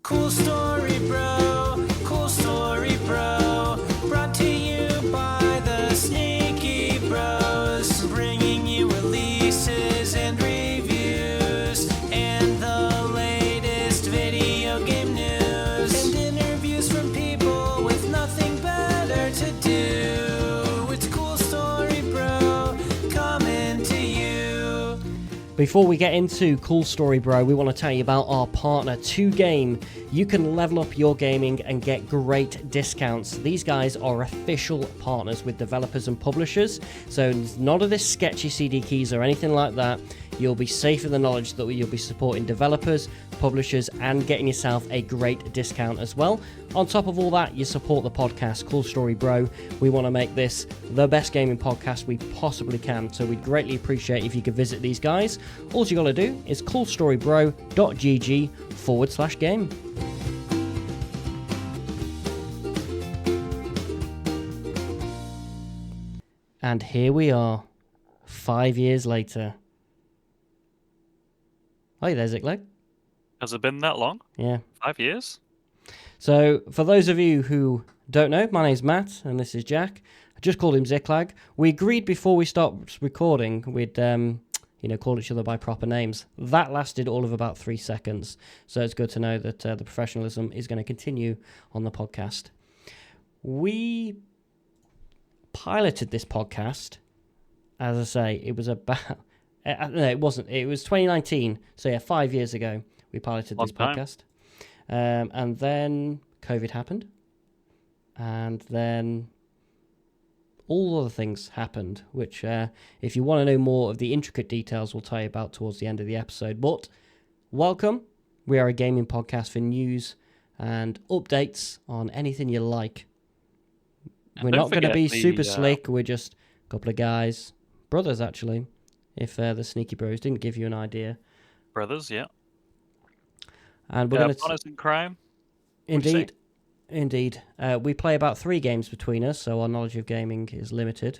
Cool story, bro. Cool story, bro. Brought to you by the Sneaky Bros. Bringing you releases and reviews and the latest video game news and interviews from people with nothing better to do. It's Cool Story, bro. Coming to you. Before we get into Cool Story Bro, we want to tell you about our partner, 2Game. You can level up your gaming and get great discounts. These guys are official partners with developers and publishers, so none of this sketchy CD keys or anything like that. You'll be safe in the knowledge that you'll be supporting developers, publishers, and getting yourself a great discount as well. On top of all that, you support the podcast, Cool Story Bro. We want to make this the best gaming podcast we possibly can, so we'd greatly appreciate if you could visit these guys. All you got to do is coolstorybro.gg/game. And here we are, 5 years later. Hi there, Zikleg. Has it been that long? Yeah. 5 years? So, for those of you who don't know, my name's Matt, and this is Jack. I just called him Ziklag. We agreed before we stopped recording we'd, call each other by proper names. That lasted all of about 3 seconds, so it's good to know that the professionalism is going to continue on the podcast. We piloted this podcast, as I say, it was about... No, it wasn't. It was 2019, so yeah, 5 years ago we piloted this podcast. And then COVID happened, and then all other things happened, which if you want to know more of the intricate details, we'll tell you about towards the end of the episode. But welcome. We are a gaming podcast for news and updates on anything you like. We're not going to be super slick. We're just a couple of guys, brothers actually, if the Sneaky Bros didn't give you an idea. Brothers, yeah. And we're going to partners in crime. Indeed. We play about 3 games between us, so our knowledge of gaming is limited.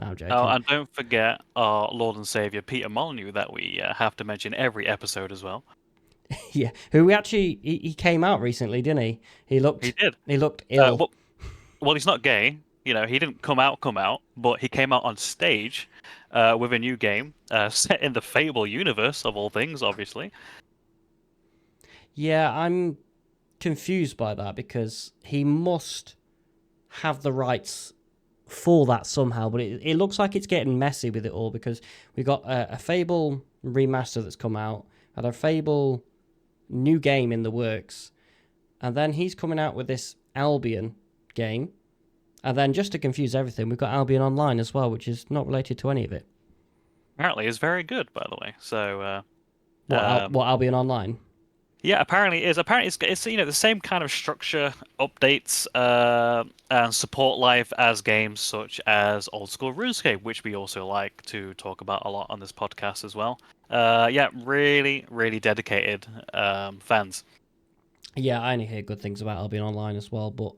No, I'm joking. Oh, and don't forget our Lord and Savior Peter Molyneux that we have to mention every episode as well. Yeah, who we actually he came out recently, didn't he? He did. He looked ill. Well, he's not gay. You know, he didn't come out, but he came out on stage with a new game set in the Fable universe of all things, obviously. Yeah, I'm confused by that because he must have the rights for that somehow, but it looks like it's getting messy with it all because we got a Fable remaster that's come out, and a Fable new game in the works, and then he's coming out with this Albion game, and then just to confuse everything, we've got Albion Online as well, which is not related to any of it. Apparently, it's very good, by the way. So, what Albion Online? Yeah, apparently it is. Apparently it's the same kind of structure, updates, and support life as games such as old school RuneScape, which we also like to talk about a lot on this podcast as well. Yeah, really, really dedicated fans. Yeah, I only hear good things about Albion Online as well, but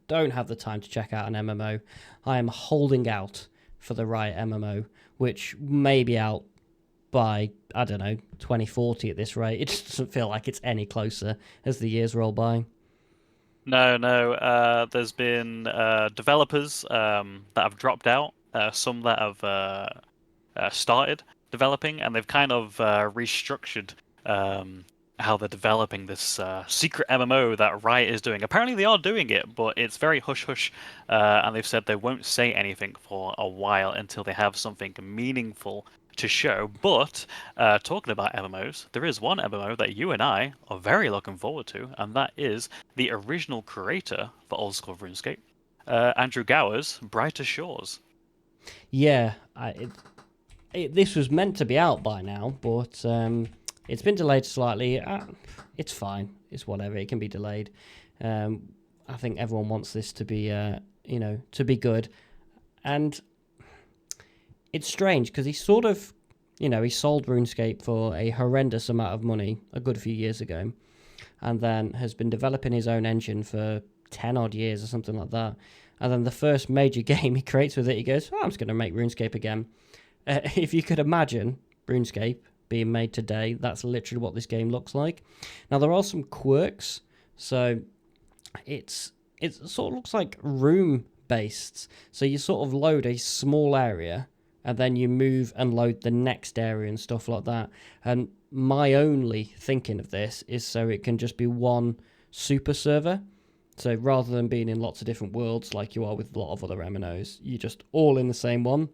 don't have the time to check out an MMO. I am holding out for the right MMO, which may be out by, I don't know, 2040 at this rate. It just doesn't feel like it's any closer as the years roll by. No. There's been developers that have dropped out, some that have started developing, and they've kind of restructured how they're developing this secret MMO that Riot is doing. Apparently they are doing it, but it's very hush-hush, and they've said they won't say anything for a while until they have something meaningful to show. But talking about MMOs, there is one MMO that you and I are very looking forward to, and that is the original creator for old school RuneScape, Andrew Gower's Brighter Shores. Yeah, this was meant to be out by now, but it's been delayed slightly. It's fine. It's whatever. It can be delayed. I think everyone wants this to be, to be good, and it's strange because he sort of, he sold RuneScape for a horrendous amount of money a good few years ago, and then has been developing his own engine for 10 odd years or something like that. And then the first major game he creates with it, he goes, I'm just going to make RuneScape again. If you could imagine RuneScape being made today, that's literally what this game looks like. Now, there are some quirks So it sort of looks like room based. So you sort of load a small area and then you move and load the next area and stuff like that. And my only thinking of this is so it can just be one super server. So rather than being in lots of different worlds like you are with a lot of other MMOs, you're just all in the same one,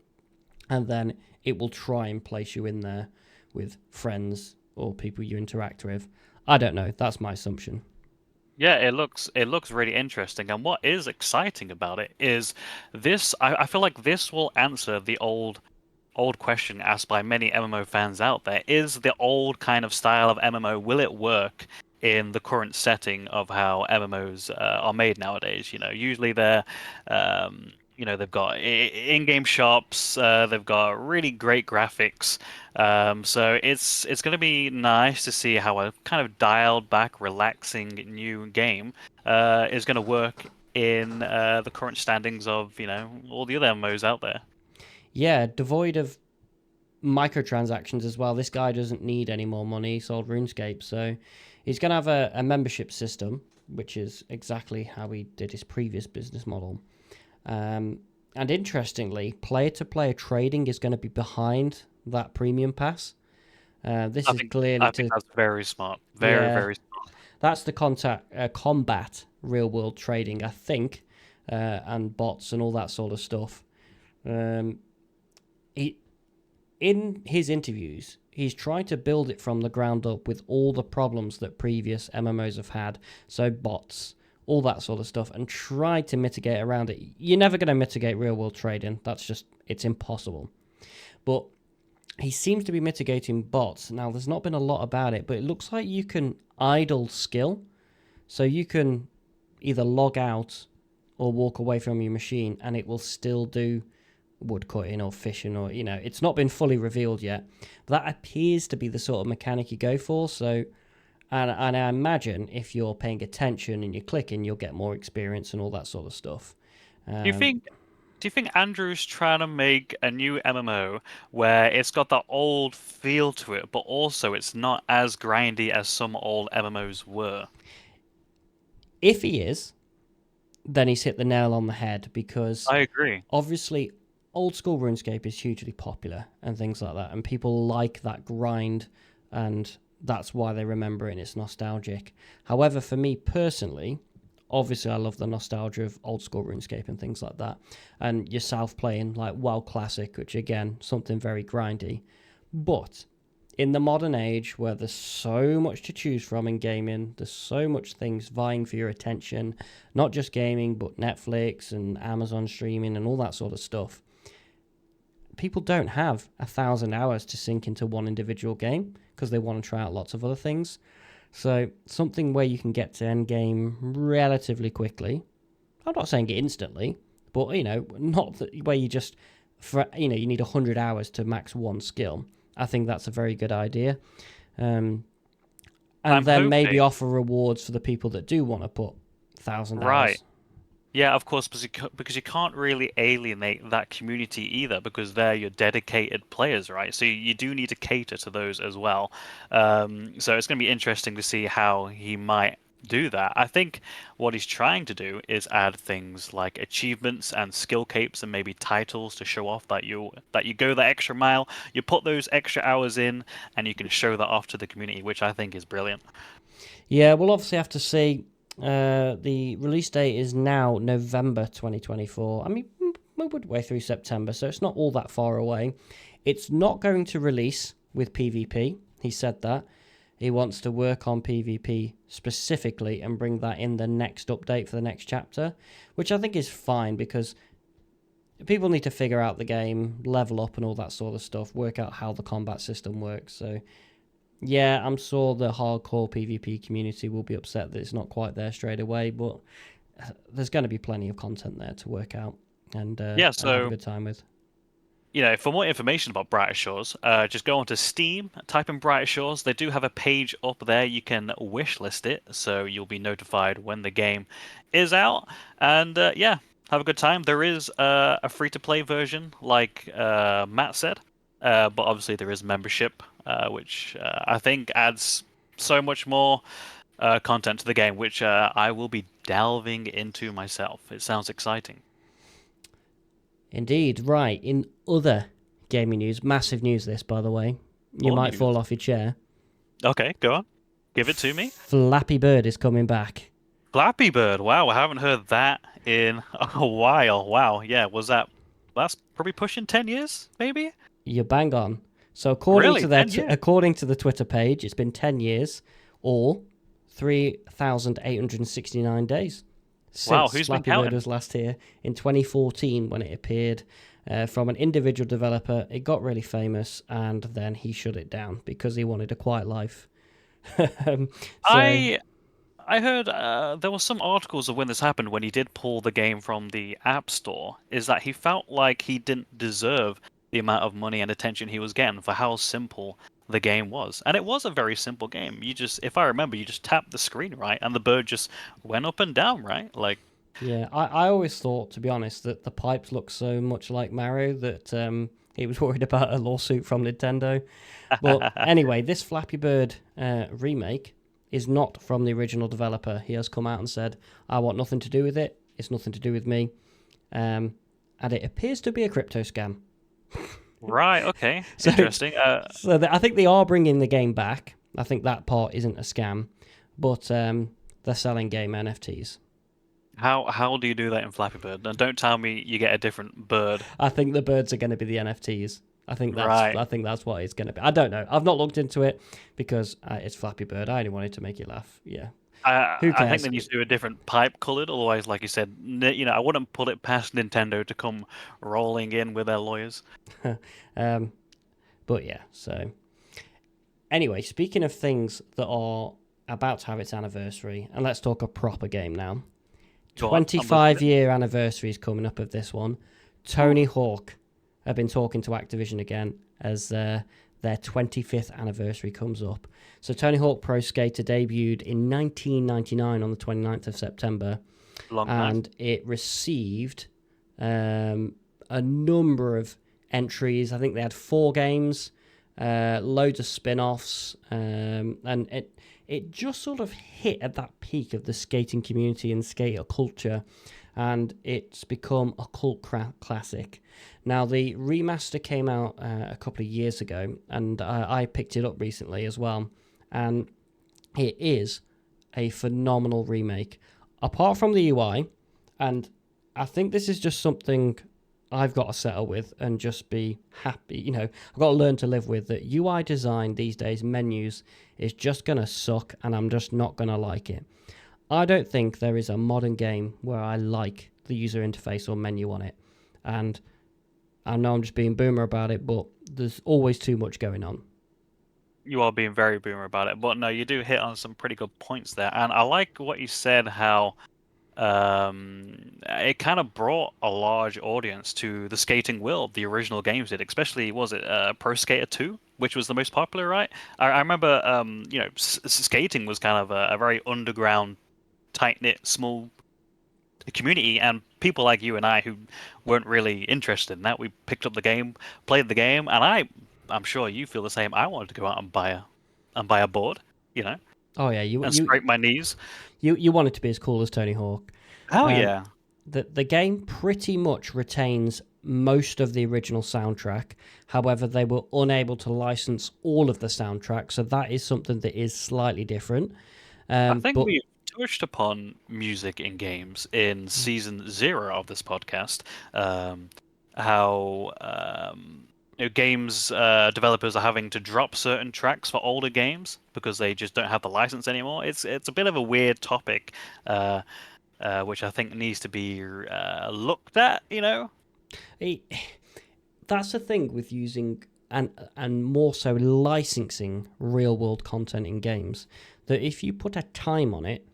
and then it will try and place you in there with friends or people you interact with. I don't know. That's my assumption. Yeah, it looks really interesting, and what is exciting about it is this. I feel like this will answer the old question asked by many MMO fans out there: is the old kind of style of MMO, will it work in the current setting of how MMOs are made nowadays? Usually they've got in-game shops, they've got really great graphics. So it's going to be nice to see how a kind of dialed back, relaxing new game is going to work in the current standings of all the other MMOs out there. Yeah, devoid of microtransactions as well. This guy doesn't need any more money. He sold RuneScape, so he's going to have a membership system, which is exactly how he did his previous business model. And interestingly, player-to-player trading is going to be behind that premium pass. This is clearly I think that's very smart. Very, yeah, very smart. that's the combat real-world trading, I think, and bots and all that sort of stuff. He in his interviews, he's tried to build it from the ground up with all the problems that previous MMOs have had. So bots, all that sort of stuff, and tried to mitigate around it. You're never going to mitigate real world trading. It's impossible. But he seems to be mitigating bots. Now, there's not been a lot about it, but it looks like you can idle skill. So you can either log out or walk away from your machine and it will still do wood cutting or fishing, or it's not been fully revealed yet. But that appears to be the sort of mechanic you go for. So and I imagine if you're paying attention and you're clicking, you'll get more experience and all that sort of stuff. Do you think do you think Andrew's trying to make a new MMO where it's got that old feel to it, but also it's not as grindy as some old MMOs were? If he is, then he's hit the nail on the head, because I agree. obviously old school RuneScape is hugely popular and things like that, and people like that grind, and that's why they remember it and it's nostalgic. However, for me personally, obviously I love the nostalgia of old school RuneScape and things like that, and yourself playing like WoW Classic, which again, something very grindy. But in the modern age where there's so much to choose from in gaming, there's so much things vying for your attention, not just gaming, but Netflix and Amazon streaming and all that sort of stuff. People don't have 1,000 hours to sink into one individual game because they want to try out lots of other things. So something where you can get to end game relatively quickly. I'm not saying it instantly, but not where you just you need 100 hours to max one skill. I think that's a very good idea. And then maybe offer rewards for the people that do want to put 1,000 Right. hours. Yeah, of course, because you can't really alienate that community either, because they're your dedicated players, right? So you do need to cater to those as well. So it's going to be interesting to see how he might do that. I think what he's trying to do is add things like achievements and skill capes and maybe titles to show off that you go that extra mile, you put those extra hours in, and you can show that off to the community, which I think is brilliant. Yeah, we'll obviously have to see. The release date is now November 2024. I mean, we're way through September, so it's not all that far away. It's not going to release with PvP. He said that. He wants to work on PvP specifically and bring that in the next update for the next chapter, which I think is fine, because people need to figure out the game, level up and all that sort of stuff, work out how the combat system works. So yeah, I'm sure the hardcore PvP community will be upset that it's not quite there straight away, but there's going to be plenty of content there to work out and have a good time with. For more information about Brighter Shores, just go onto Steam, type in Brighter Shores. They do have a page up there. You can wishlist it, so you'll be notified when the game is out. And have a good time. There is a free-to-play version, like Matt said, but obviously there is membership, which I think adds so much more content to the game, which I will be delving into myself. It sounds exciting. Indeed, right. In other gaming news, massive news this, by the way. You More might news. fall off your chair. Okay, go on. Give it to me. Flappy Bird is coming back. Flappy Bird. Wow, I haven't heard that in a while. Wow, yeah, that's probably pushing 10 years, maybe? You're bang on. So according Really? to their 10 years? according to the Twitter page, it's been 10 years or 3,869 days Wow, since who's been Flappy Bird counting? was last here in 2014 when it appeared from an individual developer. It got really famous and then he shut it down because he wanted a quiet life. So, I heard there were some articles of when this happened, when he did pull the game from the App Store, is that he felt like he didn't deserve the amount of money and attention he was getting for how simple the game was. And it was a very simple game. If I remember, you just tapped the screen, right? And the bird just went up and down, right? Like, yeah, I always thought, to be honest, that the pipes looked so much like Mario that he was worried about a lawsuit from Nintendo. But anyway, this Flappy Bird remake is not from the original developer. He has come out and said, I want nothing to do with it. It's nothing to do with me. And it appears to be a crypto scam. right, okay, So- interesting. I think they are bringing the game back. I think that part isn't a scam. But they're selling game NFTs. How do you do that in Flappy Bird? And don't tell me you get a different bird. I think the birds are going to be the NFTs. I think Right. that's what it's going to be. I don't know. I've not looked into it because it's Flappy Bird. I only wanted to make you laugh. Yeah. Who I think cares? they need to do a different pipe colored. Otherwise, like you said, I wouldn't put it past Nintendo to come rolling in with their lawyers. But yeah. So anyway, speaking of things that are about to have its anniversary, and let's talk a proper game now. Go on, I'm 25-year anniversary is coming up of this one. Tony Hawk have been talking to Activision again as their 25th anniversary comes up. So Tony Hawk Pro Skater debuted in 1999 on the 29th of September, Long time. and it received a number of entries. I think they had 4 games, loads of spin-offs, and it just sort of hit at that peak of the skating community and skater culture, and it's become a cult classic. Now, the remaster came out a couple of years ago, and I picked it up recently as well, and it is a phenomenal remake. Apart from the UI, and I think this is just something I've got to settle with and just be happy. I've got to learn to live with that. UI design these days, menus, is just going to suck, and I'm just not going to like it. I don't think there is a modern game where I like the user interface or menu on it. And I know I'm just being boomer about it, but there's always too much going on. You are being very boomer about it, but no, you do hit on some pretty good points there. And I like what you said, how it kind of brought a large audience to the skating world. The original games did, especially was it Pro Skater 2, which was the most popular, right? I remember, skating was kind of a very underground, tight knit, small community, and people like you and I who weren't really interested in that, we picked up the game, played the game, and I'm sure you feel the same. I wanted to go out and buy a board, Oh yeah, and scrape my knees. You want it to be as cool as Tony Hawk. Oh yeah. The game pretty much retains most of the original soundtrack. However, they were unable to license all of the soundtrack, so that is something that is slightly different. I think but we touched upon music in games in season 0 of this podcast. How games developers are having to drop certain tracks for older games because they just don't have the license anymore. It's a bit of a weird topic, which I think needs to be looked at. That's the thing with using and more so licensing real world content in games, that if you put a time on it,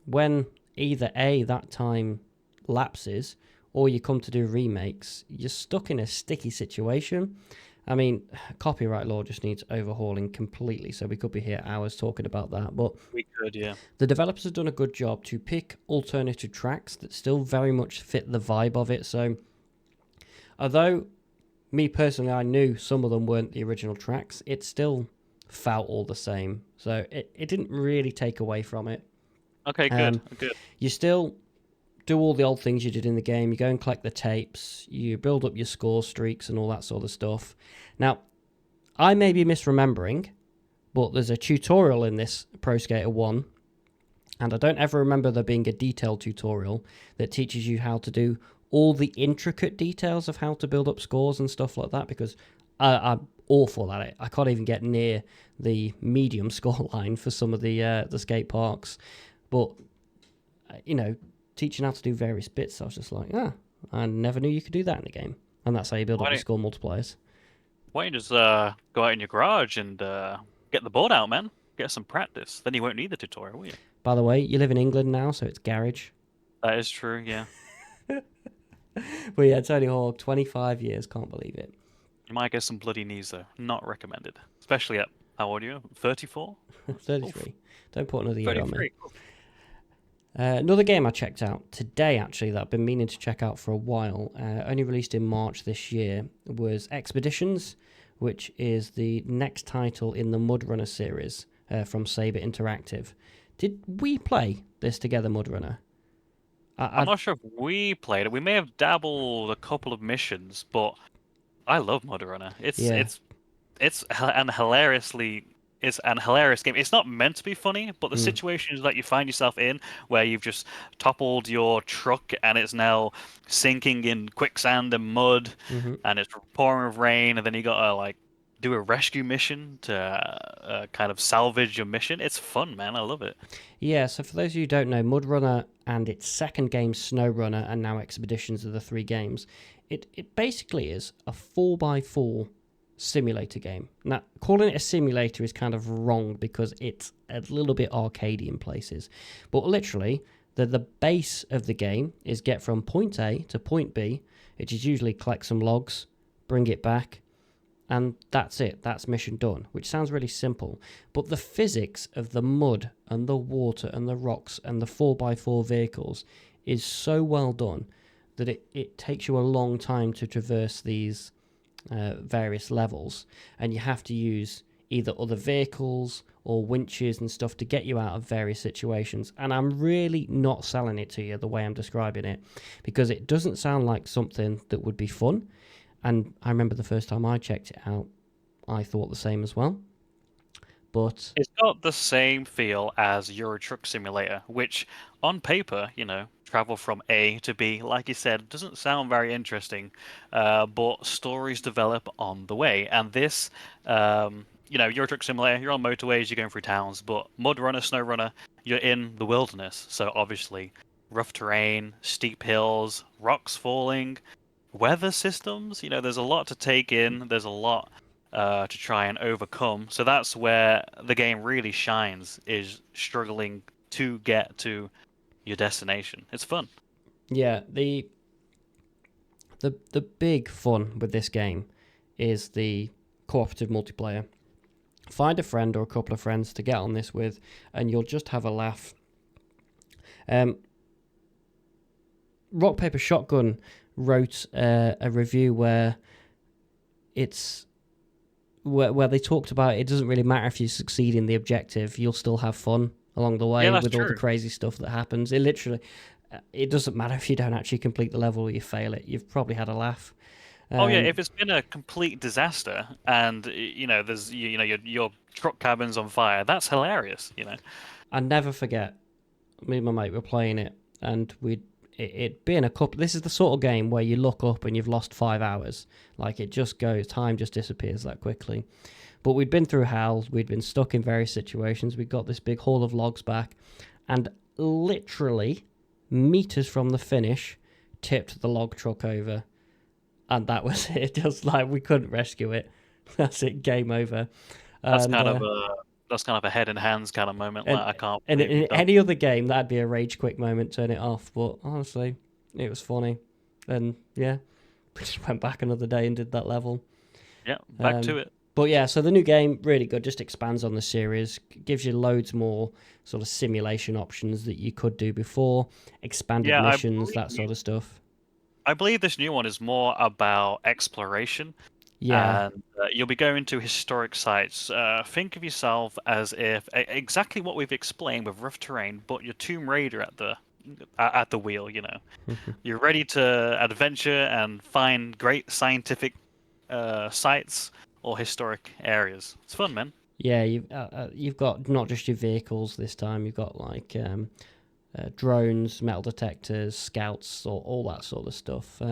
when either that time lapses or you come to do remakes, you're stuck in a sticky situation. I mean, copyright law just needs overhauling completely, so we could be here hours talking about that. But We could, yeah. the developers have done a good job to pick alternative tracks that still very much fit the vibe of it. So, although me personally, I knew some of them weren't the original tracks, it still felt all the same. So it didn't really take away from it. Okay, good, good. You still do all the old things you did in the game. You go and collect the tapes. You build up your score streaks and all that sort of stuff. Now, I may be misremembering, but there's a tutorial in this Pro Skater 1, and I don't ever remember there being a detailed tutorial that teaches you how to do all the intricate details of how to build up scores and stuff like that, because I'm awful at it. I can't even get near the medium score line for some of the skate parks. But, teaching how to do various bits, I was just like, I never knew you could do that in a game. And that's how you build up your score multipliers. Why don't you just go out in your garage and get the board out, man? Get some practice. Then you won't need the tutorial, will you? By the way, you live in England now, so it's garage. That is true, yeah. But yeah, Tony Hawk, 25 years, can't believe it. You might get some bloody knees, though. Not recommended. Especially at, how old are you? 34? 33. Oof. Don't put another year 33. on me. Another game I checked out today, actually, that I've been meaning to check out for a while, only released in March this year, was Expeditions, which is the next title in the Mudrunner series from Saber Interactive. Did we play this together, Mudrunner? I'm not sure if we played it. We may have dabbled a couple of missions, but I love Mudrunner. It's an hilarious game. It's not meant to be funny, but the situations that you find yourself in, where you've just toppled your truck and it's now sinking in quicksand and mud, and it's pouring with rain, and then you gotta do a rescue mission to kind of salvage your mission. It's fun, man. I love it. Yeah, so for those of you who don't know, Mudrunner and its second game, SnowRunner, and now Expeditions are the three games. It basically is a 4x4 simulator game. Now, calling it a simulator is kind of wrong because it's a little bit arcadey in places. But literally, the base of the game is get from point A to point B, which is usually collect some logs, bring it back, and that's it. That's mission done, which sounds really simple. But the physics of the mud and the water and the rocks and the 4x4 vehicles is so well done that it takes you a long time to traverse these various levels. And you have to use either other vehicles or winches and stuff to get you out of various situations. And I'm really not selling it to you the way I'm describing it, because it doesn't sound like something that would be fun. And I remember the first time I checked it out, I thought the same as well. But it's got the same feel as Euro Truck Simulator, which on paper, travel from A to B, like you said, doesn't sound very interesting, but stories develop on the way. And this, Euro Truck Simulator, you're on motorways, you're going through towns, but Mudrunner, SnowRunner, you're in the wilderness. So obviously, rough terrain, steep hills, rocks falling, weather systems, there's a lot to take in. There's a lot to try and overcome. So that's where the game really shines, is struggling to get to your destination. It's fun. Yeah, the big fun with this game is the cooperative multiplayer. Find a friend or a couple of friends to get on this with, and you'll just have a laugh. Rock Paper Shotgun wrote a review where they talked about it doesn't really matter if you succeed in the objective, you'll still have fun along the way with all the crazy stuff that happens. It doesn't matter if you don't actually complete the level or you fail it. You've probably had a laugh. If it's been a complete disaster and there's your truck cabin's on fire, that's hilarious. I never forget, me and my mate were playing it, and it being a couple. This is the sort of game where you look up and you've lost 5 hours. It just goes, time just disappears that quickly. But we'd been through hell, we'd been stuck in various situations, we got this big haul of logs back, and literally meters from the finish, tipped the log truck over, and that was it. Just we couldn't rescue it. That's it, game over. That's kind of a head in hands kind of moment. I can't. And in any other game, that'd be a rage quit moment, turn it off. But honestly, it was funny, and yeah, we just went back another day and did that level. Yeah, back to it. But yeah, so the new game, really good, just expands on the series, gives you loads more sort of simulation options that you could do before, expanded missions, that sort of stuff. I believe this new one is more about exploration. Yeah, and you'll be going to historic sites. Think of yourself as if exactly what we've explained with rough terrain, but you're Tomb Raider at the wheel. You're ready to adventure and find great scientific sites or historic areas. It's fun, man. yeah. You've got not just your vehicles this time. You've got like drones, metal detectors, scouts, all that sort of stuff.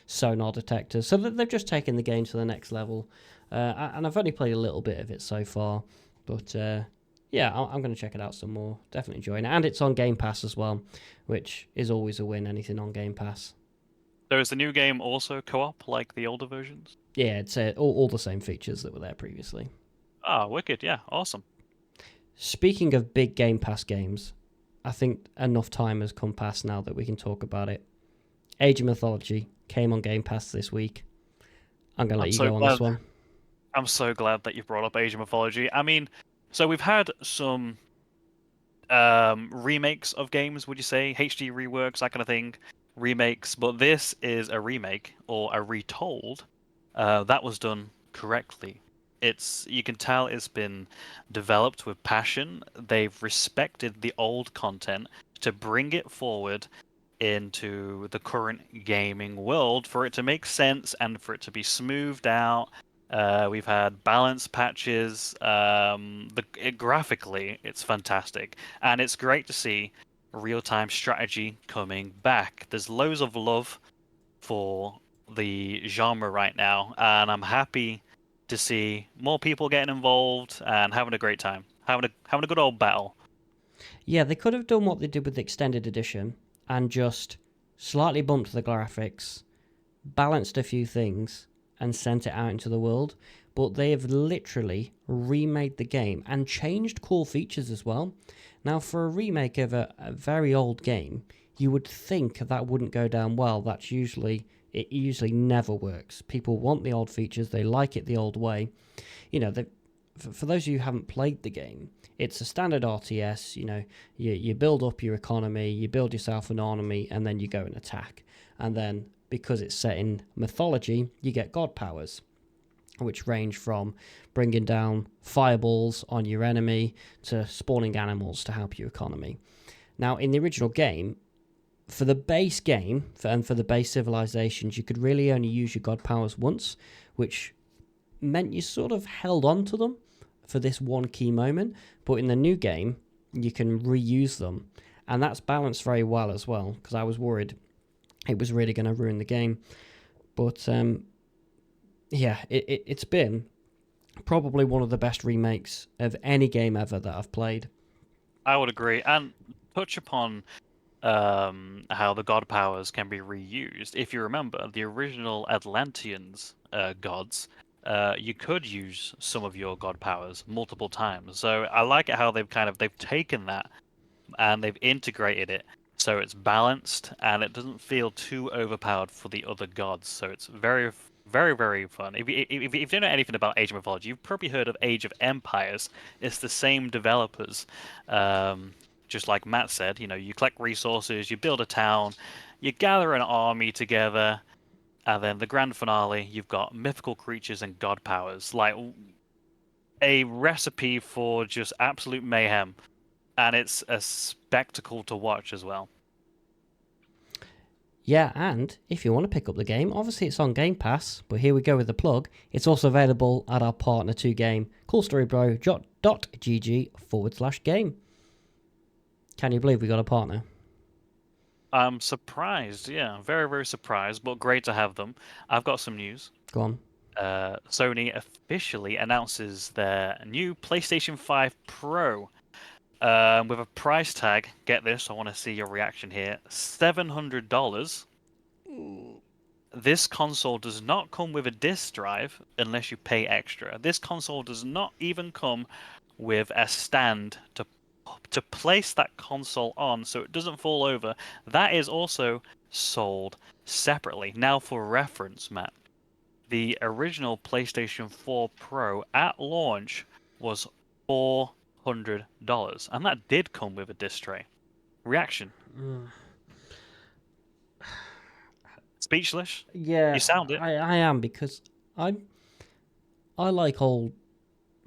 Sonar detectors. So they've just taken the game to the next level. And I've only played a little bit of it so far, but yeah, I'm going to check it out some more. Definitely enjoying it, and it's on Game Pass as well, which is always a win. Anything on Game Pass. So is the new game also co-op like the older versions? Yeah, it's all the same features that were there previously. Ah, wicked. Yeah, awesome. Speaking of big Game Pass games, I think enough time has come past now that we can talk about it. Age of Mythology came on Game Pass this week. I'm going to let you go on this one. I'm so glad that you brought up Age of Mythology. I mean, so we've had some remakes of games, would you say? HD reworks, that kind of thing. Remakes, but this is a remake or a retold that was done correctly. You can tell it's been developed with passion. They've respected the old content to bring it forward into the current gaming world for it to make sense and for it to be smoothed out. We've had balance patches. Graphically, it's fantastic, and it's great to see real-time strategy coming back. There's loads of love for the genre right now, and I'm happy to see more people getting involved and having a great time, having a good old battle. Yeah, they could have done what they did with the extended edition and just slightly bumped the graphics, balanced a few things, and sent it out into the world. But they have literally remade the game and changed core features as well. Now, for a remake of a very old game, you would think that wouldn't go down well. It usually never works. People want the old features, they like it the old way. For those of you who haven't played the game, it's a standard RTS. You build up your economy, you build yourself an army, and then you go and attack. And then, because it's set in mythology, you get god powers, which range from bringing down fireballs on your enemy to spawning animals to help your economy. Now, in the original game, for the base game and for the base civilizations, you could really only use your god powers once, which meant you sort of held on to them for this one key moment. But in the new game, you can reuse them, and that's balanced very well as well, because I was worried it was really going to ruin the game. But yeah, it's been probably one of the best remakes of any game ever that I've played. I would agree, and touch upon how the god powers can be reused. If you remember, the original Atlanteans gods, you could use some of your god powers multiple times. So I like it how they've taken that and they've integrated it so it's balanced and it doesn't feel too overpowered for the other gods. So it's very, very, very fun. If you don't know anything about Age of Mythology, you've probably heard of Age of Empires. It's the same developers. Just like Matt said, you collect resources, you build a town, you gather an army together, and then the grand finale, you've got mythical creatures and god powers. Like a recipe for just absolute mayhem. And it's a spectacle to watch as well. Yeah, and if you want to pick up the game, obviously it's on Game Pass, but here we go with the plug. It's also available at our partner 2 game, coolstorybro.gg/game. Can you believe we got a partner? I'm surprised, yeah, very, very surprised, but great to have them. I've got some news. Go on. Sony officially announces their new PlayStation 5 Pro with a price tag. Get this, I want to see your reaction here. $700. This console does not come with a disc drive unless you pay extra. This console does not even come with a stand to place that console on so it doesn't fall over. That is also sold separately. Now, for reference, Matt, the original PlayStation 4 Pro at launch was $400, and that did come with a disc tray. Reaction? Mm. Speechless? Yeah, You sound it. I am, because I'm I like old.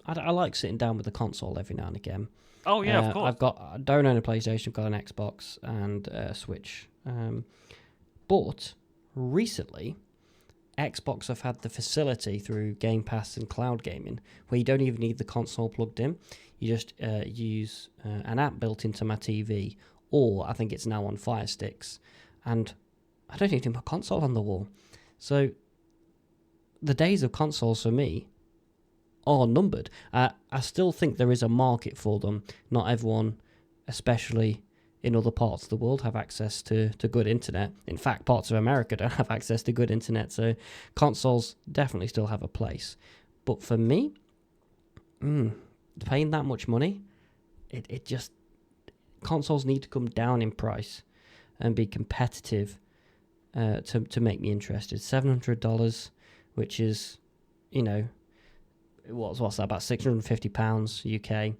I like sitting down with the console every now and again. Oh yeah, of course. I don't own a PlayStation, I've got an Xbox and a Switch. But recently, Xbox have had the facility through Game Pass and cloud gaming where you don't even need the console plugged in. You just use an app built into my TV, or I think it's now on Fire Sticks, and I don't need my console on the wall. So the days of consoles for me are numbered. I still think there is a market for them. Not everyone, especially in other parts of the world, have access to good internet. In fact, parts of America don't have access to good internet, so consoles definitely still have a place. But for me, paying that much money, it just... Consoles need to come down in price and be competitive to make me interested. $700, which is, what's that, about £650 UK.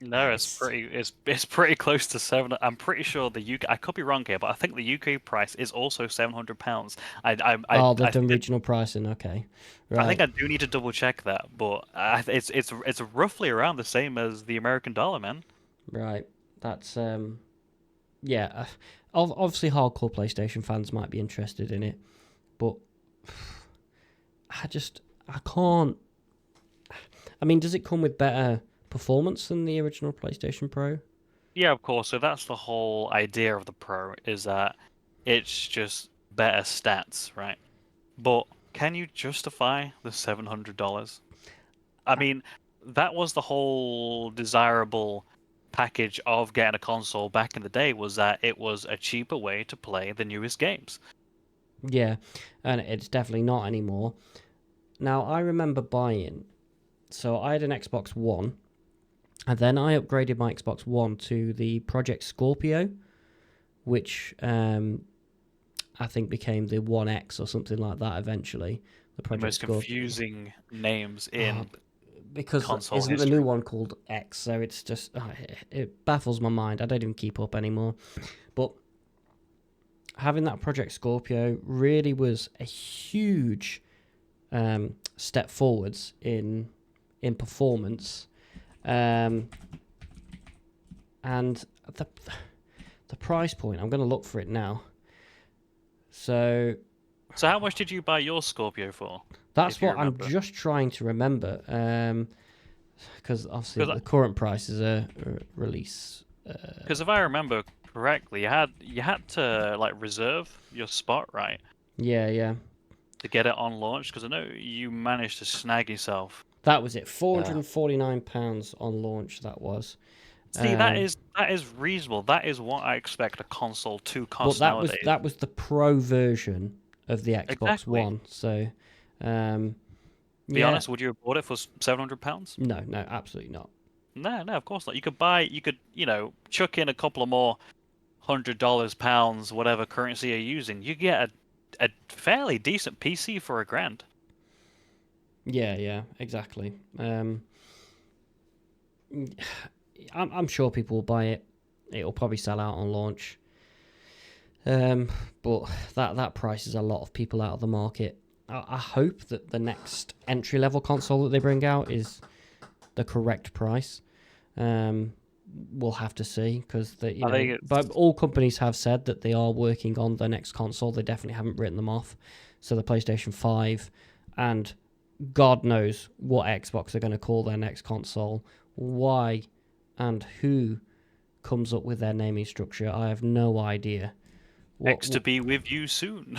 No, it's pretty close to 7. I'm pretty sure the UK. I could be wrong here, but I think the UK price is also £700. They've done regional pricing. Okay, right. I think I do need to double check that, but it's roughly around the same as the American dollar, man. Right. That's yeah. Obviously, hardcore PlayStation fans might be interested in it, but I can't. I mean, does it come with better performance than the original PlayStation Pro? Yeah, of course. So that's the whole idea of the Pro, is that it's just better stats, right? But can you justify the $700? I mean, that was the whole desirable package of getting a console back in the day, was that it was a cheaper way to play the newest games. Yeah, and it's definitely not anymore. Now, I remember buying... So I had an Xbox One, and then I upgraded my Xbox One to the Project Scorpio, which I think became the One X or something like that eventually. The most confusing names in because console isn't history. the new one called X? So it's just it baffles my mind. I don't even keep up anymore. But having that Project Scorpio really was a huge step forwards in performance, and the price point. I'm going to look for it now. So how much did you buy your Scorpio for? That's what I'm just trying to remember, because obviously the current price is a release. Because if I remember correctly, you had to like reserve your spot, right? Yeah. To get it on launch, because I know you managed to snag yourself. That was it, £449 on launch. That was. See, that is reasonable. That is what I expect a console to cost nowadays. That was the Pro version of the Xbox One. So, be honest, would you have bought it for £700? No, absolutely not. No, of course not. You could chuck in a couple of more $100, pounds, whatever currency you're using. You get a fairly decent PC for $1,000. Yeah, exactly. I'm sure people will buy it. It'll probably sell out on launch. But that prices a lot of people out of the market. I hope that the next entry-level console that they bring out is the correct price. We'll have to see, because but all companies have said that they are working on the next console. They definitely haven't written them off. So the PlayStation 5, and God knows what Xbox are going to call their next console. Why and who comes up with their naming structure, I have no idea. X to be with you soon.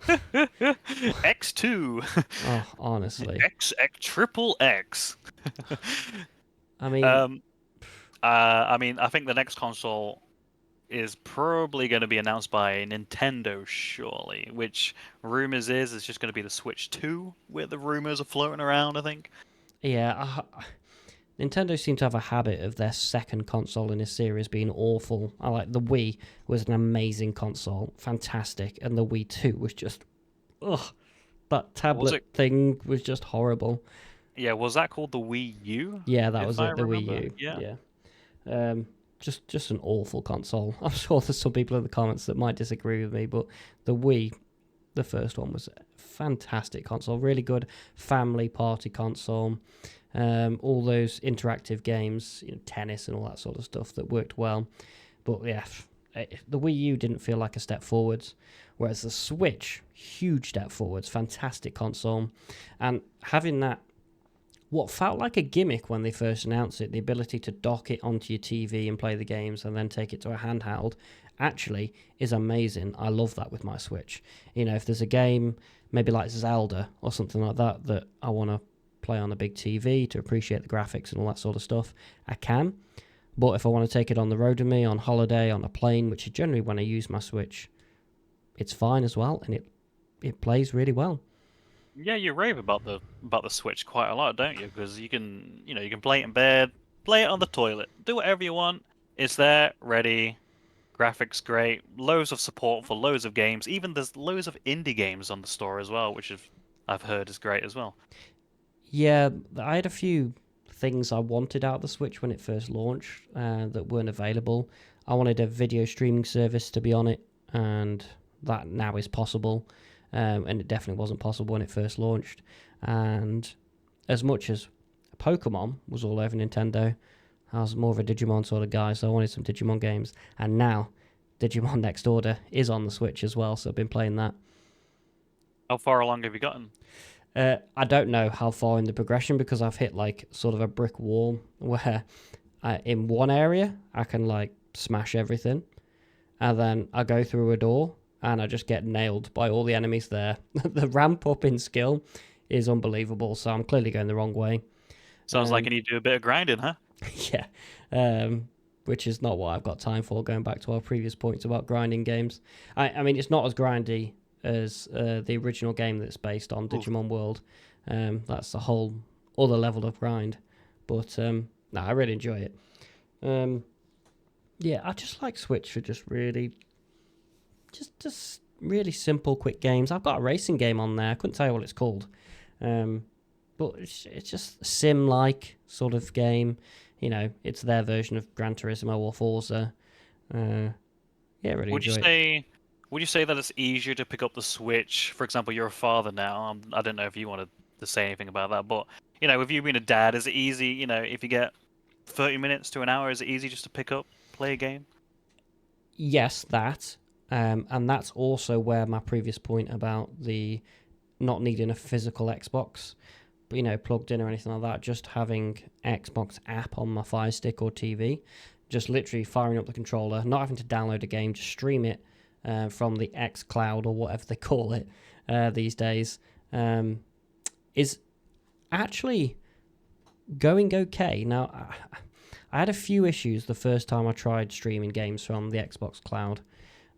X2. Oh, honestly. X triple X. I mean, I think the next console is probably going to be announced by Nintendo, surely. Which rumors is it's just going to be the Switch 2, where the rumors are floating around, I think. Yeah, Nintendo seem to have a habit of their second console in a series being awful. I like the Wii was an amazing console, fantastic, and the Wii 2 was just, that tablet thing was just horrible. Yeah, was that called the Wii U? Yeah, that was it, the Wii U. Yeah. Just an awful console. I'm sure there's some people in the comments that might disagree with me, but the Wii, the first one was a fantastic console, really good family party console. All those interactive games, tennis and all that sort of stuff that worked well. But yeah, the Wii U didn't feel like a step forwards, whereas the Switch, huge step forwards, fantastic console. And having that, what felt like a gimmick when they first announced it, the ability to dock it onto your TV and play the games and then take it to a handheld, actually is amazing. I love that with my Switch. If there's a game, maybe like Zelda or something like that, that I want to play on a big TV to appreciate the graphics and all that sort of stuff, I can. But if I want to take it on the road with me, on holiday, on a plane, which is generally when I use my Switch, it's fine as well, and it plays really well. Yeah, you rave about the Switch quite a lot, don't you? Because you can play it in bed, play it on the toilet, do whatever you want. It's there, ready. Graphics great, loads of support for loads of games. Even there's loads of indie games on the store as well, which I've heard is great as well. Yeah, I had a few things I wanted out of the Switch when it first launched that weren't available. I wanted a video streaming service to be on it, and that now is possible. And it definitely wasn't possible when it first launched. And as much as Pokemon was all over Nintendo, I was more of a Digimon sort of guy, so I wanted some Digimon games. And now, Digimon Next Order is on the Switch as well, so I've been playing that. How far along have you gotten? I don't know how far in the progression, because I've hit like sort of a brick wall where in one area I can like smash everything, and then I go through a door and I just get nailed by all the enemies there. The ramp up in skill is unbelievable, so I'm clearly going the wrong way. Sounds like you need to do a bit of grinding, huh? Yeah, which is not what I've got time for, going back to our previous points about grinding games. I mean, it's not as grindy as the original game that's based on Digimon World. That's a whole other level of grind. But no, I really enjoy it. Yeah, I just like Switch for just really really simple, quick games. I've got a racing game on there. I couldn't tell you what it's called. But it's just a sim-like sort of game. It's their version of Gran Turismo or Forza. Yeah, really enjoy it. Would you say that it's easier to pick up the Switch? For example, you're a father now. I don't know if you wanted to say anything about that, but with you being a dad, is it easy? If you get 30 minutes to an hour, is it easy just to pick up, play a game? Yes, that. And that's also where my previous point about the not needing a physical Xbox, plugged in or anything like that, just having Xbox app on my Fire Stick or TV, just literally firing up the controller, not having to download a game, just stream it from the X Cloud or whatever they call it these days, is actually going okay. Now, I had a few issues the first time I tried streaming games from the Xbox Cloud.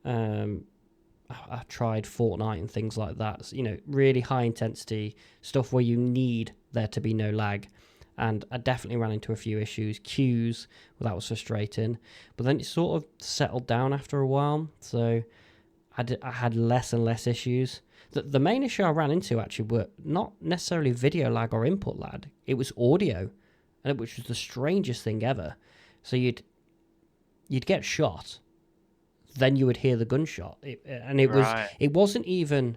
I tried Fortnite and things like that. Really high intensity stuff where you need there to be no lag. And I definitely ran into a few issues. Queues, well, that was frustrating. But then it sort of settled down after a while. So I had less and less issues. The main issue I ran into actually were not necessarily video lag or input lag. It was audio, which was the strangest thing ever. So you'd get shot, then you would hear the gunshot, it wasn't even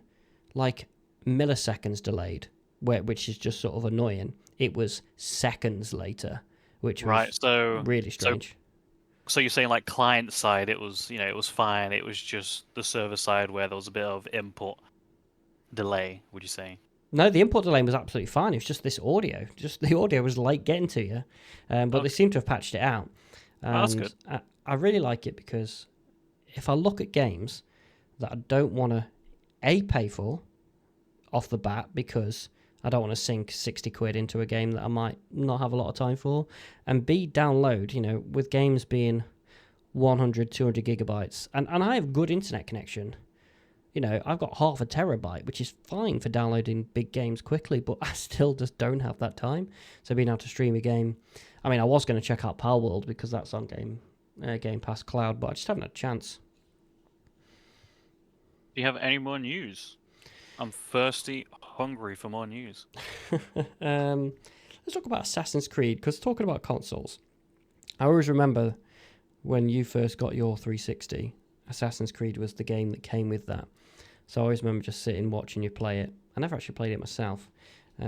like milliseconds delayed, which is just sort of annoying. It was seconds later, which was really strange. So you're saying like client side, it was fine. It was just the server side where there was a bit of input delay. Would you say? No, the input delay was absolutely fine. It was just this audio. Just the audio was late getting to you, but they seem to have patched it out. That's good. I really like it because if I look at games that I don't want to pay for off the bat, because I don't want to sink 60 quid into a game that I might not have a lot of time for, and B, download, with games being 100, 200 gigabytes, and I have good internet connection. I've got half a terabyte, which is fine for downloading big games quickly, but I still just don't have that time. So being able to stream a game, I mean, I was going to check out Palworld because that's on Game Pass Cloud, but I just haven't had a chance. Do you have any more news? I'm thirsty, hungry for more news. Let's talk about Assassin's Creed, because talking about consoles, I always remember when you first got your 360, Assassin's Creed was the game that came with that. So I always remember just sitting watching you play it. I never actually played it myself. I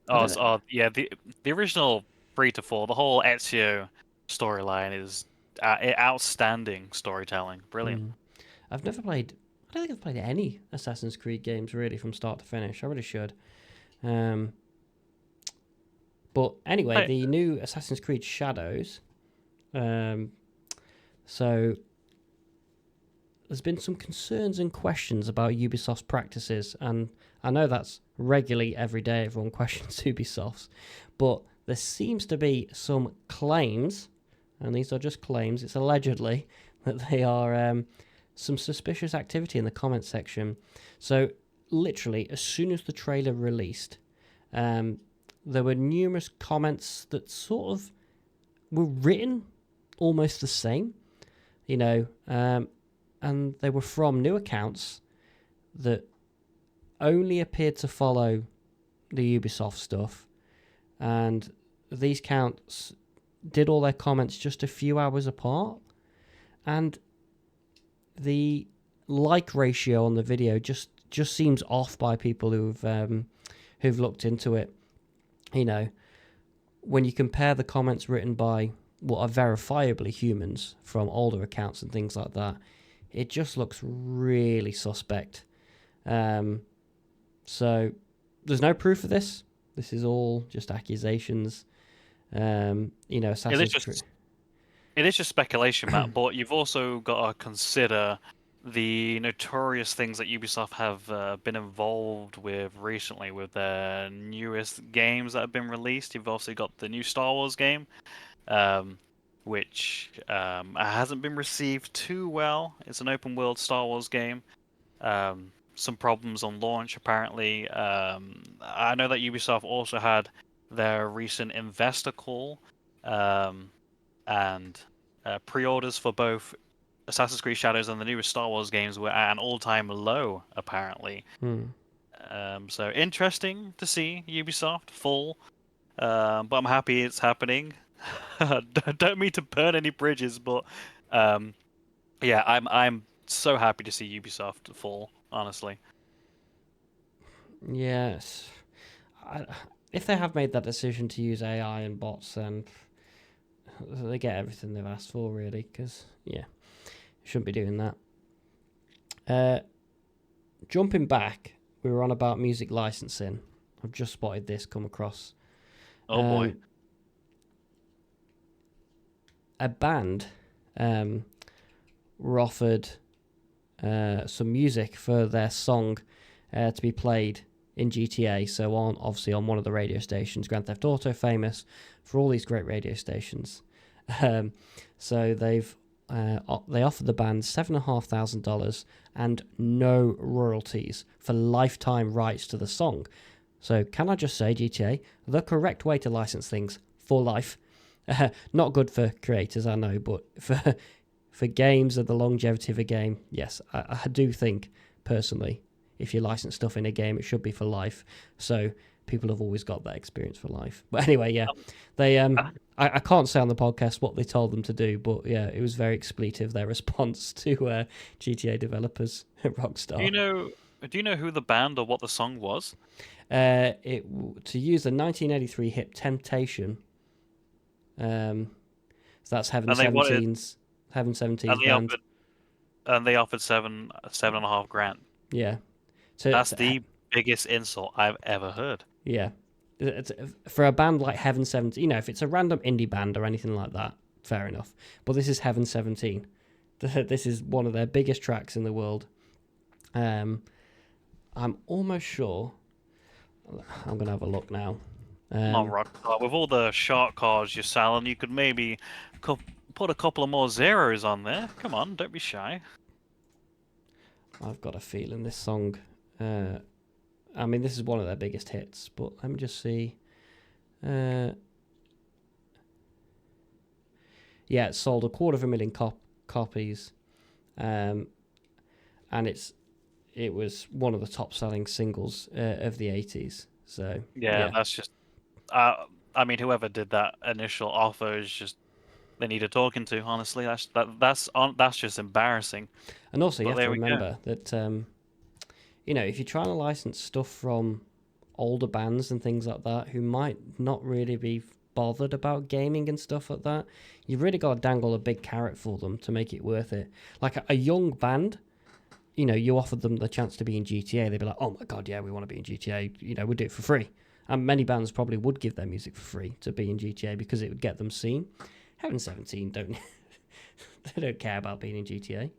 Oh, don't know. yeah, the original 3 to 4, the whole Ezio storyline is outstanding storytelling. Brilliant. I've never played. I don't think I've played any Assassin's Creed games really from start to finish. I really should. Um, but anyway, Hey, the new Assassin's Creed Shadows. Um, so there's been some concerns and questions about Ubisoft's practices, and I know that's regularly every day everyone questions Ubisoft's, but there seems to be some claims, and these are just claims. It's allegedly that they are some suspicious activity in the comment section. So literally, as soon as the trailer released, there were numerous comments that sort of were written almost the same, you know, and they were from new accounts that only appeared to follow the Ubisoft stuff, and these accounts did all their comments just a few hours apart, and the like ratio on the video just seems off by people who've looked into it. You know, when you compare the comments written by what are verifiably humans from older accounts and things like that, it just looks really suspect. So there's no proof of this. This is all just accusations. You know, Assassin's Creed. it is just speculation, Matt, but you've also got to consider the notorious things that Ubisoft have been involved with recently with their newest games that have been released. You've also got the new Star Wars game, which hasn't been received too well. It's an open world Star Wars game. Some problems on launch, apparently. I know that Ubisoft also had their recent investor call, and pre-orders for both Assassin's Creed Shadows and the newest Star Wars games were at an all-time low, apparently. So interesting to see Ubisoft fall, but I'm happy it's happening. Don't mean to burn any bridges, but yeah, I'm so happy to see Ubisoft fall. Honestly, Yes. If they have made that decision to use AI and bots, then they get everything they've asked for, really, because, yeah, shouldn't be doing that. Jumping back, we were on about music licensing. I've just spotted this come across. oh boy. A band were offered some music for their song to be played in GTA. So obviously on one of the radio stations, Grand Theft Auto, famous for all these great radio stations. So they offered the band $7,500 and no royalties for lifetime rights to the song. So can I just say, GTA, the correct way to license things for life. Not good for creators, I know, but for games and the longevity of a game, yes, I do think personally, if you license stuff in a game, it should be for life. So people have always got that experience for life. But anyway, yeah, they I can't say on the podcast what they told them to do, but yeah, it was very expletive, their response to GTA developers at Rockstar. Do you know who the band or what the song was? To use the 1983 hit Temptation. So that's Heaven And they wanted- 17's Heaven 17's And they band. offered $7,500. Yeah. That's the biggest insult I've ever heard. Yeah. For a band like Heaven 17, you know, if it's a random indie band or anything like that, fair enough. But this is Heaven 17. This is one of their biggest tracks in the world. I'm almost sure. I'm going to have a look now. Come on, Rockstar. With all the shark cards you're selling, you could maybe put a couple of more zeros on there. Come on, don't be shy. I've got a feeling this song... I mean, this is one of their biggest hits, but let me just see. Yeah, it sold 250,000 copies, and it was one of the top-selling singles of the 80s. So Yeah, that's just. I mean, whoever did that initial offer is just. They need a talking to. Honestly, that's just embarrassing. And also, you But have to there we go. remember that if you're trying to license stuff from older bands and things like that who might not really be bothered about gaming and stuff like that, you've really got to dangle a big carrot for them to make it worth it. Like a young band, you offered them the chance to be in GTA, they'd be like, oh my god, yeah, we want to be in GTA, we'd do it for free. And many bands probably would give their music for free to be in GTA because it would get them seen. Heaven 17 don't they don't care about being in GTA.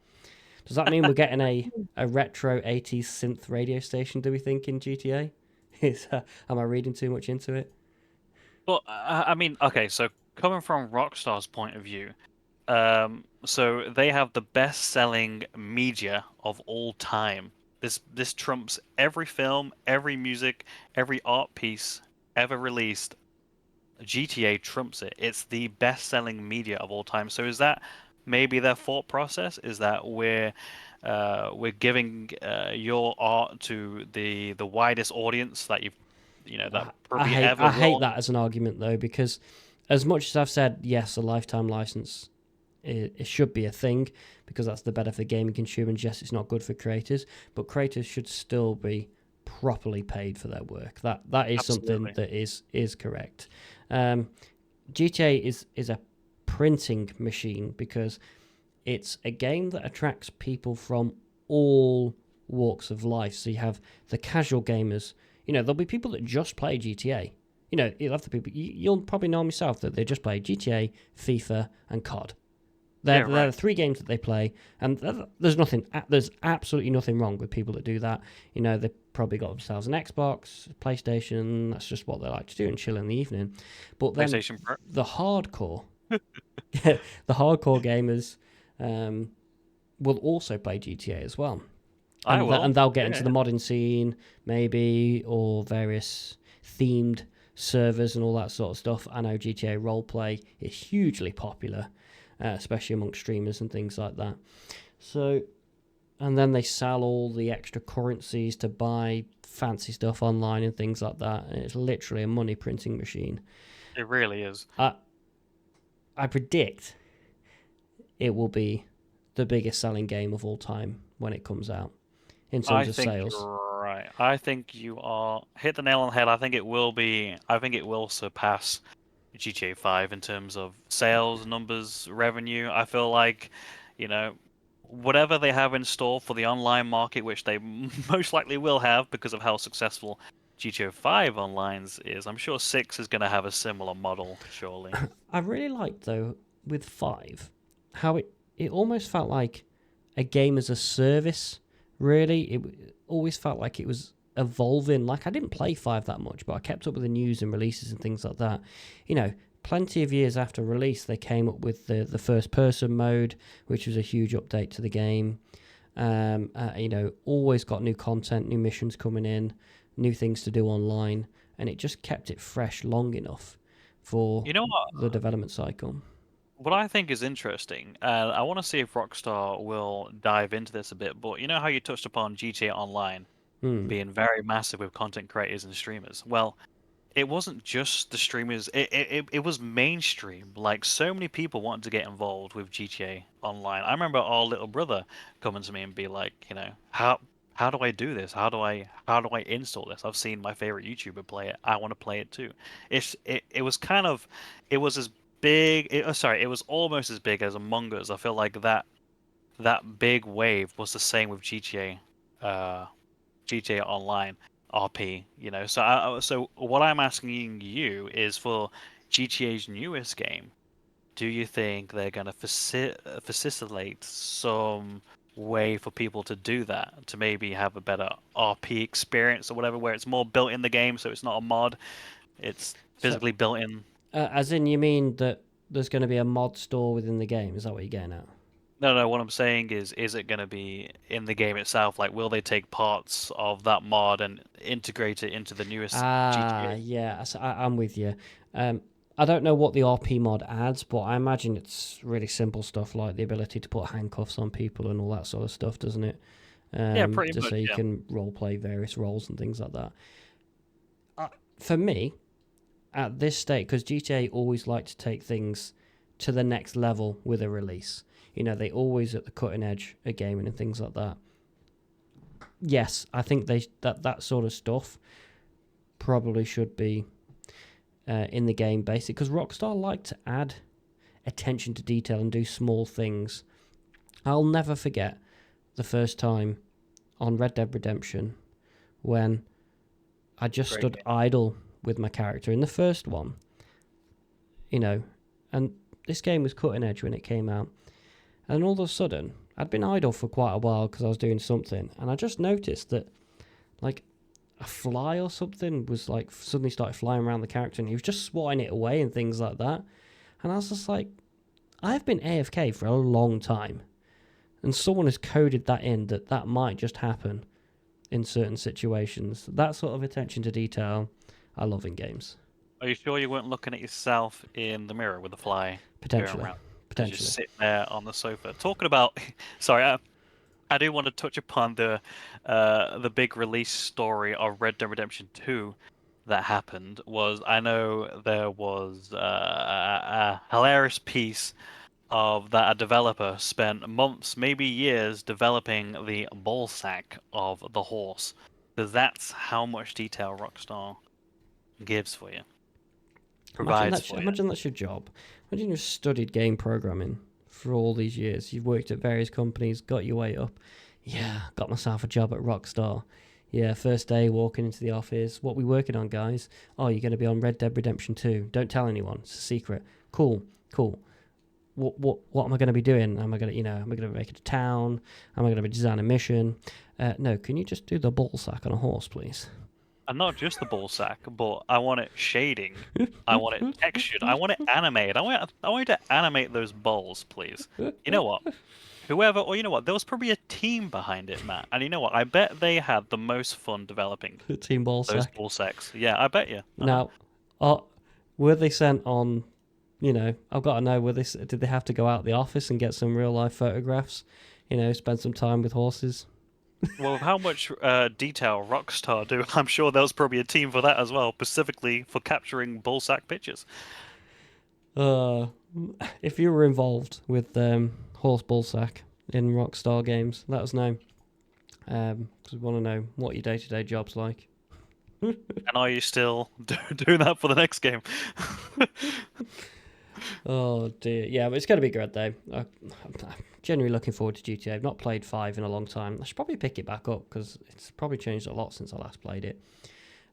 Does that mean we're getting a retro 80s synth radio station, do we think, in GTA? Am I reading too much into it? Well, I mean, okay, so coming from Rockstar's point of view, so they have the best-selling media of all time. This trumps every film, every music, every art piece ever released. GTA trumps it. It's the best-selling media of all time. So is that maybe their thought process? Is that we're giving your art to the widest audience that that probably ever I hate will? that as an argument though, because as much as I've said yes, a lifetime license it should be a thing because that's the better for gaming consumers. Yes, it's not good for creators, but creators should still be properly paid for their work. That is Absolutely. something that is correct. GTA is a printing machine because it's a game that attracts people from all walks of life. So you have the casual gamers. There'll be people that just play GTA. You'll have the people, you'll probably know myself, that they just play GTA, FIFA, and COD. They're the three games that they play, and there's absolutely nothing wrong with people that do that. They've probably got themselves an Xbox, PlayStation. That's just what they like to do and chill in the evening. But then PlayStation Pro. the hardcore, the hardcore gamers, will also play GTA as well. I will. And they'll get into the modding scene, maybe, or various themed servers and all that sort of stuff. I know GTA Roleplay is hugely popular, especially among streamers and things like that. So, and then they sell all the extra currencies to buy fancy stuff online and things like that. And it's literally a money printing machine. It really is. I predict it will be the biggest selling game of all time when it comes out in terms of sales. You're right. I think you are hit the nail on the head. I think it will be. I think it will surpass GTA 5 in terms of sales numbers, revenue. I feel like, whatever they have in store for the online market, which they most likely will have because of how successful GTA 5 online is, I'm sure 6 is going to have a similar model, surely. I really liked, though, with 5, how it almost felt like a game as a service, really. It always felt like it was evolving. Like, I didn't play 5 that much, but I kept up with the news and releases and things like that. Plenty of years after release, they came up with the first-person mode, which was a huge update to the game. Always got new content, new missions coming in, new things to do online, and it just kept it fresh long enough for the development cycle. What I think is interesting, I want to see if Rockstar will dive into this a bit, but you know how you touched upon GTA Online being very massive with content creators and streamers? Well, it wasn't just the streamers, it was mainstream. Like, so many people wanted to get involved with GTA Online. I remember our little brother coming to me and be like, how do I do this? How do I install this? I've seen my favorite YouTuber play it. I want to play it too. It was as big. It was almost as big as Among Us. I feel like that big wave was the same with GTA Online RP. So what I'm asking you is, for GTA's newest game, do you think they're going to facilitate some way for people to do that, to maybe have a better RP experience or whatever, where it's more built in the game, so it's not a mod, it's physically built in? As in, you mean that there's going to be a mod store within the game? Is that what you're getting at? No. What I'm saying is it going to be in the game itself? Like, will they take parts of that mod and integrate it into the newest GTA? Yeah, I'm with you. I don't know what the RP mod adds, but I imagine it's really simple stuff like the ability to put handcuffs on people and all that sort of stuff, doesn't it? Yeah, pretty much. Just so you can role play various roles and things like that. For me, at this state, because GTA always like to take things to the next level with a release. They always at the cutting edge of gaming and things like that. yes, I think that sort of stuff probably should be in the game, basically, because Rockstar like to add attention to detail and do small things. I'll never forget the first time on Red Dead Redemption when I just Great stood game. idle with my character in the first one, and this game was cutting edge when it came out, and all of a sudden I'd been idle for quite a while because I was doing something, and I just noticed that like a fly or something was like suddenly started flying around the character, and he was just swatting it away and things like that, and I was just like, I've been AFK for a long time, and someone has coded that in that might just happen in certain situations. That sort of attention to detail I love in games. Are you sure you weren't looking at yourself in the mirror with a fly going Potentially. around? As you Potentially. sit there on the sofa. Talking about, sorry, I do want to touch upon the big release story of Red Dead Redemption 2 that happened. I know there was a hilarious piece of that a developer spent months, maybe years, developing the ball sack of the horse. Because that's how much detail Rockstar gives for you. Provides for you. Imagine that's your job. Imagine you've studied game programming for all these years. You've worked at various companies, got your way up. Yeah, got myself a job at Rockstar. Yeah, first day walking into the office. What we working on, guys? Oh, you're going to be on Red Dead Redemption 2. Don't tell anyone. It's a secret. Cool. What am I going to be doing? Am I going to make it a town? Am I going to be designing a mission? No, can you just do the ball sack on a horse, please? And not just the ball sack, but I want it shading. I want it textured. I want it animated. I want you to animate those balls, please. You know what? Whoever, or you know what? There was probably a team behind it, Matt. And you know what? I bet they had the most fun developing Team ball those sack. ball sacks. Yeah, I bet you. Now, were they sent on? I've got to know. Did they have to go out the office and get some real life photographs? Spend some time with horses. Well, with how much detail Rockstar do, I'm sure there was probably a team for that as well, specifically for capturing ball sack pictures. If you were involved with horse ball sack in Rockstar games, let us know. Because we want to know what your day-to-day job's like. And are you still doing that for the next game? Oh dear, yeah, but it's going to be good though. I'm genuinely looking forward to GTA. I've not played 5 in a long time. I should probably pick it back up because it's probably changed a lot since I last played it.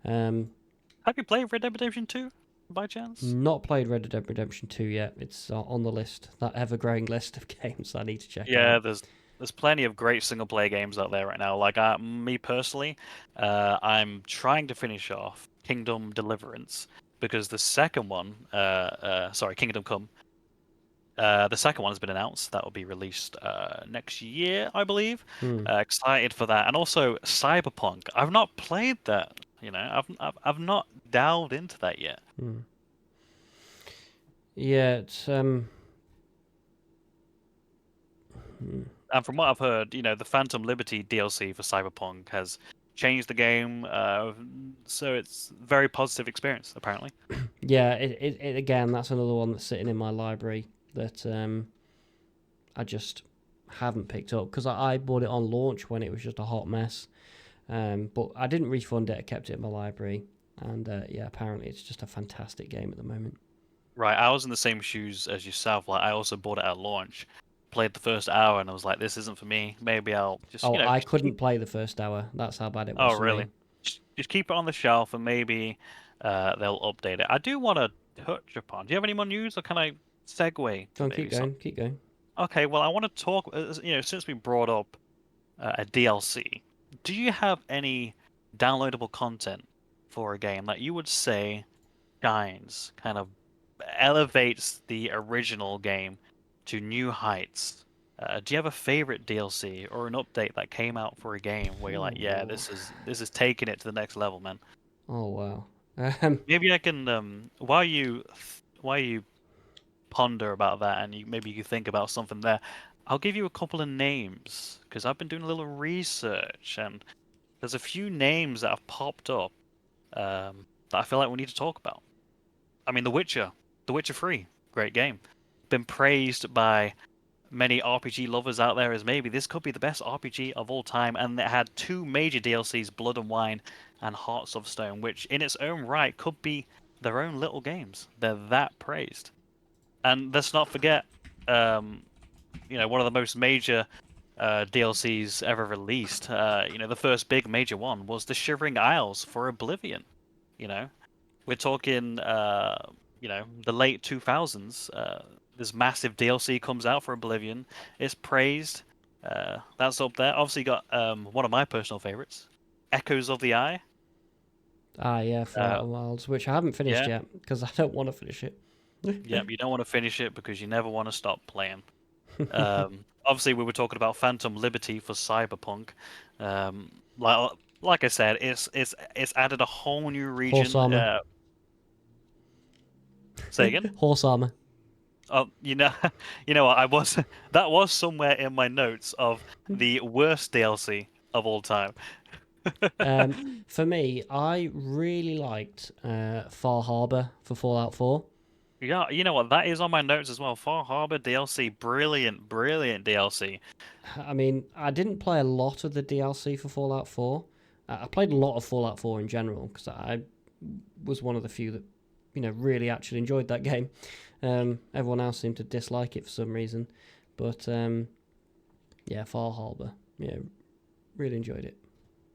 Have you played Red Dead Redemption 2 by chance? Not played Red Dead Redemption 2 yet. It's on the list, that ever-growing list of games I need to check out. Yeah, there's plenty of great single-player games out there right now. Like me personally, I'm trying to finish off Kingdom Deliverance because the second one, Kingdom Come. The second one has been announced. That will be released next year, I believe. Excited for that, and also Cyberpunk. I've not played that. I've not delved into that yet. Yeah, it's And from what I've heard, the Phantom Liberty DLC for Cyberpunk has changed the game, so it's a very positive experience apparently. Yeah, it again. That's another one that's sitting in my library that I just haven't picked up because I bought it on launch when it was just a hot mess. But I didn't refund it. I kept it in my library, and yeah, apparently it's just a fantastic game at the moment. Right, I was in the same shoes as yourself. Like, I also bought it at launch, played the first hour, and I was like, "This isn't for me. Maybe I'll just." I couldn't play the first hour. That's how bad it was. Oh, really? Just keep it on the shelf, and maybe they'll update it. I do want to touch upon. Do you have any more news, or can I segue? Go on, keep going. Okay, well, I want to talk. Since we brought up a DLC, do you have any downloadable content for a game that you would say shines, kind of elevates the original game to new heights? Do you have a favorite DLC or an update that came out for a game where you're like, yeah, this is taking it to the next level, man? Oh wow. Maybe I can while you ponder about that and maybe you think about something there, I'll give you a couple of names because I've been doing a little research and there's a few names that have popped up that I feel like we need to talk about. I mean, The Witcher 3, great game, been praised by many RPG lovers out there as maybe this could be the best RPG of all time, and it had two major DLCs, Blood and Wine and Hearts of Stone, which in its own right could be their own little games. They're that praised. And let's not forget, one of the most major DLCs ever released. The first big major one was the Shivering Isles for Oblivion. We're talking, the late 2000s. This massive DLC comes out for Oblivion. It's praised. That's up there. Obviously, you got one of my personal favorites, Echoes of the Eye. Ah, yeah, for Outer Wilds, which I haven't finished yet because I don't want to finish it. Yeah, you don't want to finish it because you never want to stop playing. Obviously, we were talking about Phantom Liberty for Cyberpunk. Like I said, it's added a whole new region. Horse armor. Say again? Horse armor. Oh, you know what? That was somewhere in my notes of the worst DLC of all time. For me, I really liked Far Harbor for Fallout 4. Yeah, you know what? That is on my notes as well. Far Harbor DLC, brilliant DLC. I mean, I didn't play a lot of the DLC for Fallout 4. I played a lot of Fallout 4 in general because I was one of the few that, really actually enjoyed that game. Everyone else seemed to dislike it for some reason. But, yeah, Far Harbor. Yeah, really enjoyed it.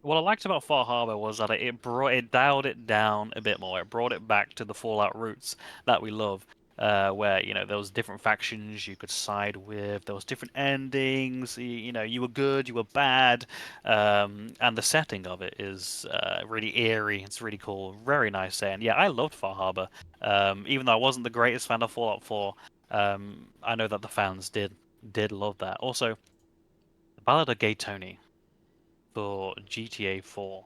What I liked about Far Harbor was that it dialed it down a bit more. It brought it back to the Fallout roots that we love, where there was different factions you could side with. There was different endings. You were good, you were bad, and the setting of it is really eerie. It's really cool, very nice setting. Yeah, I loved Far Harbor. Even though I wasn't the greatest fan of Fallout 4, I know that the fans did love that. Also, the Ballad of Gay Tony for GTA 4.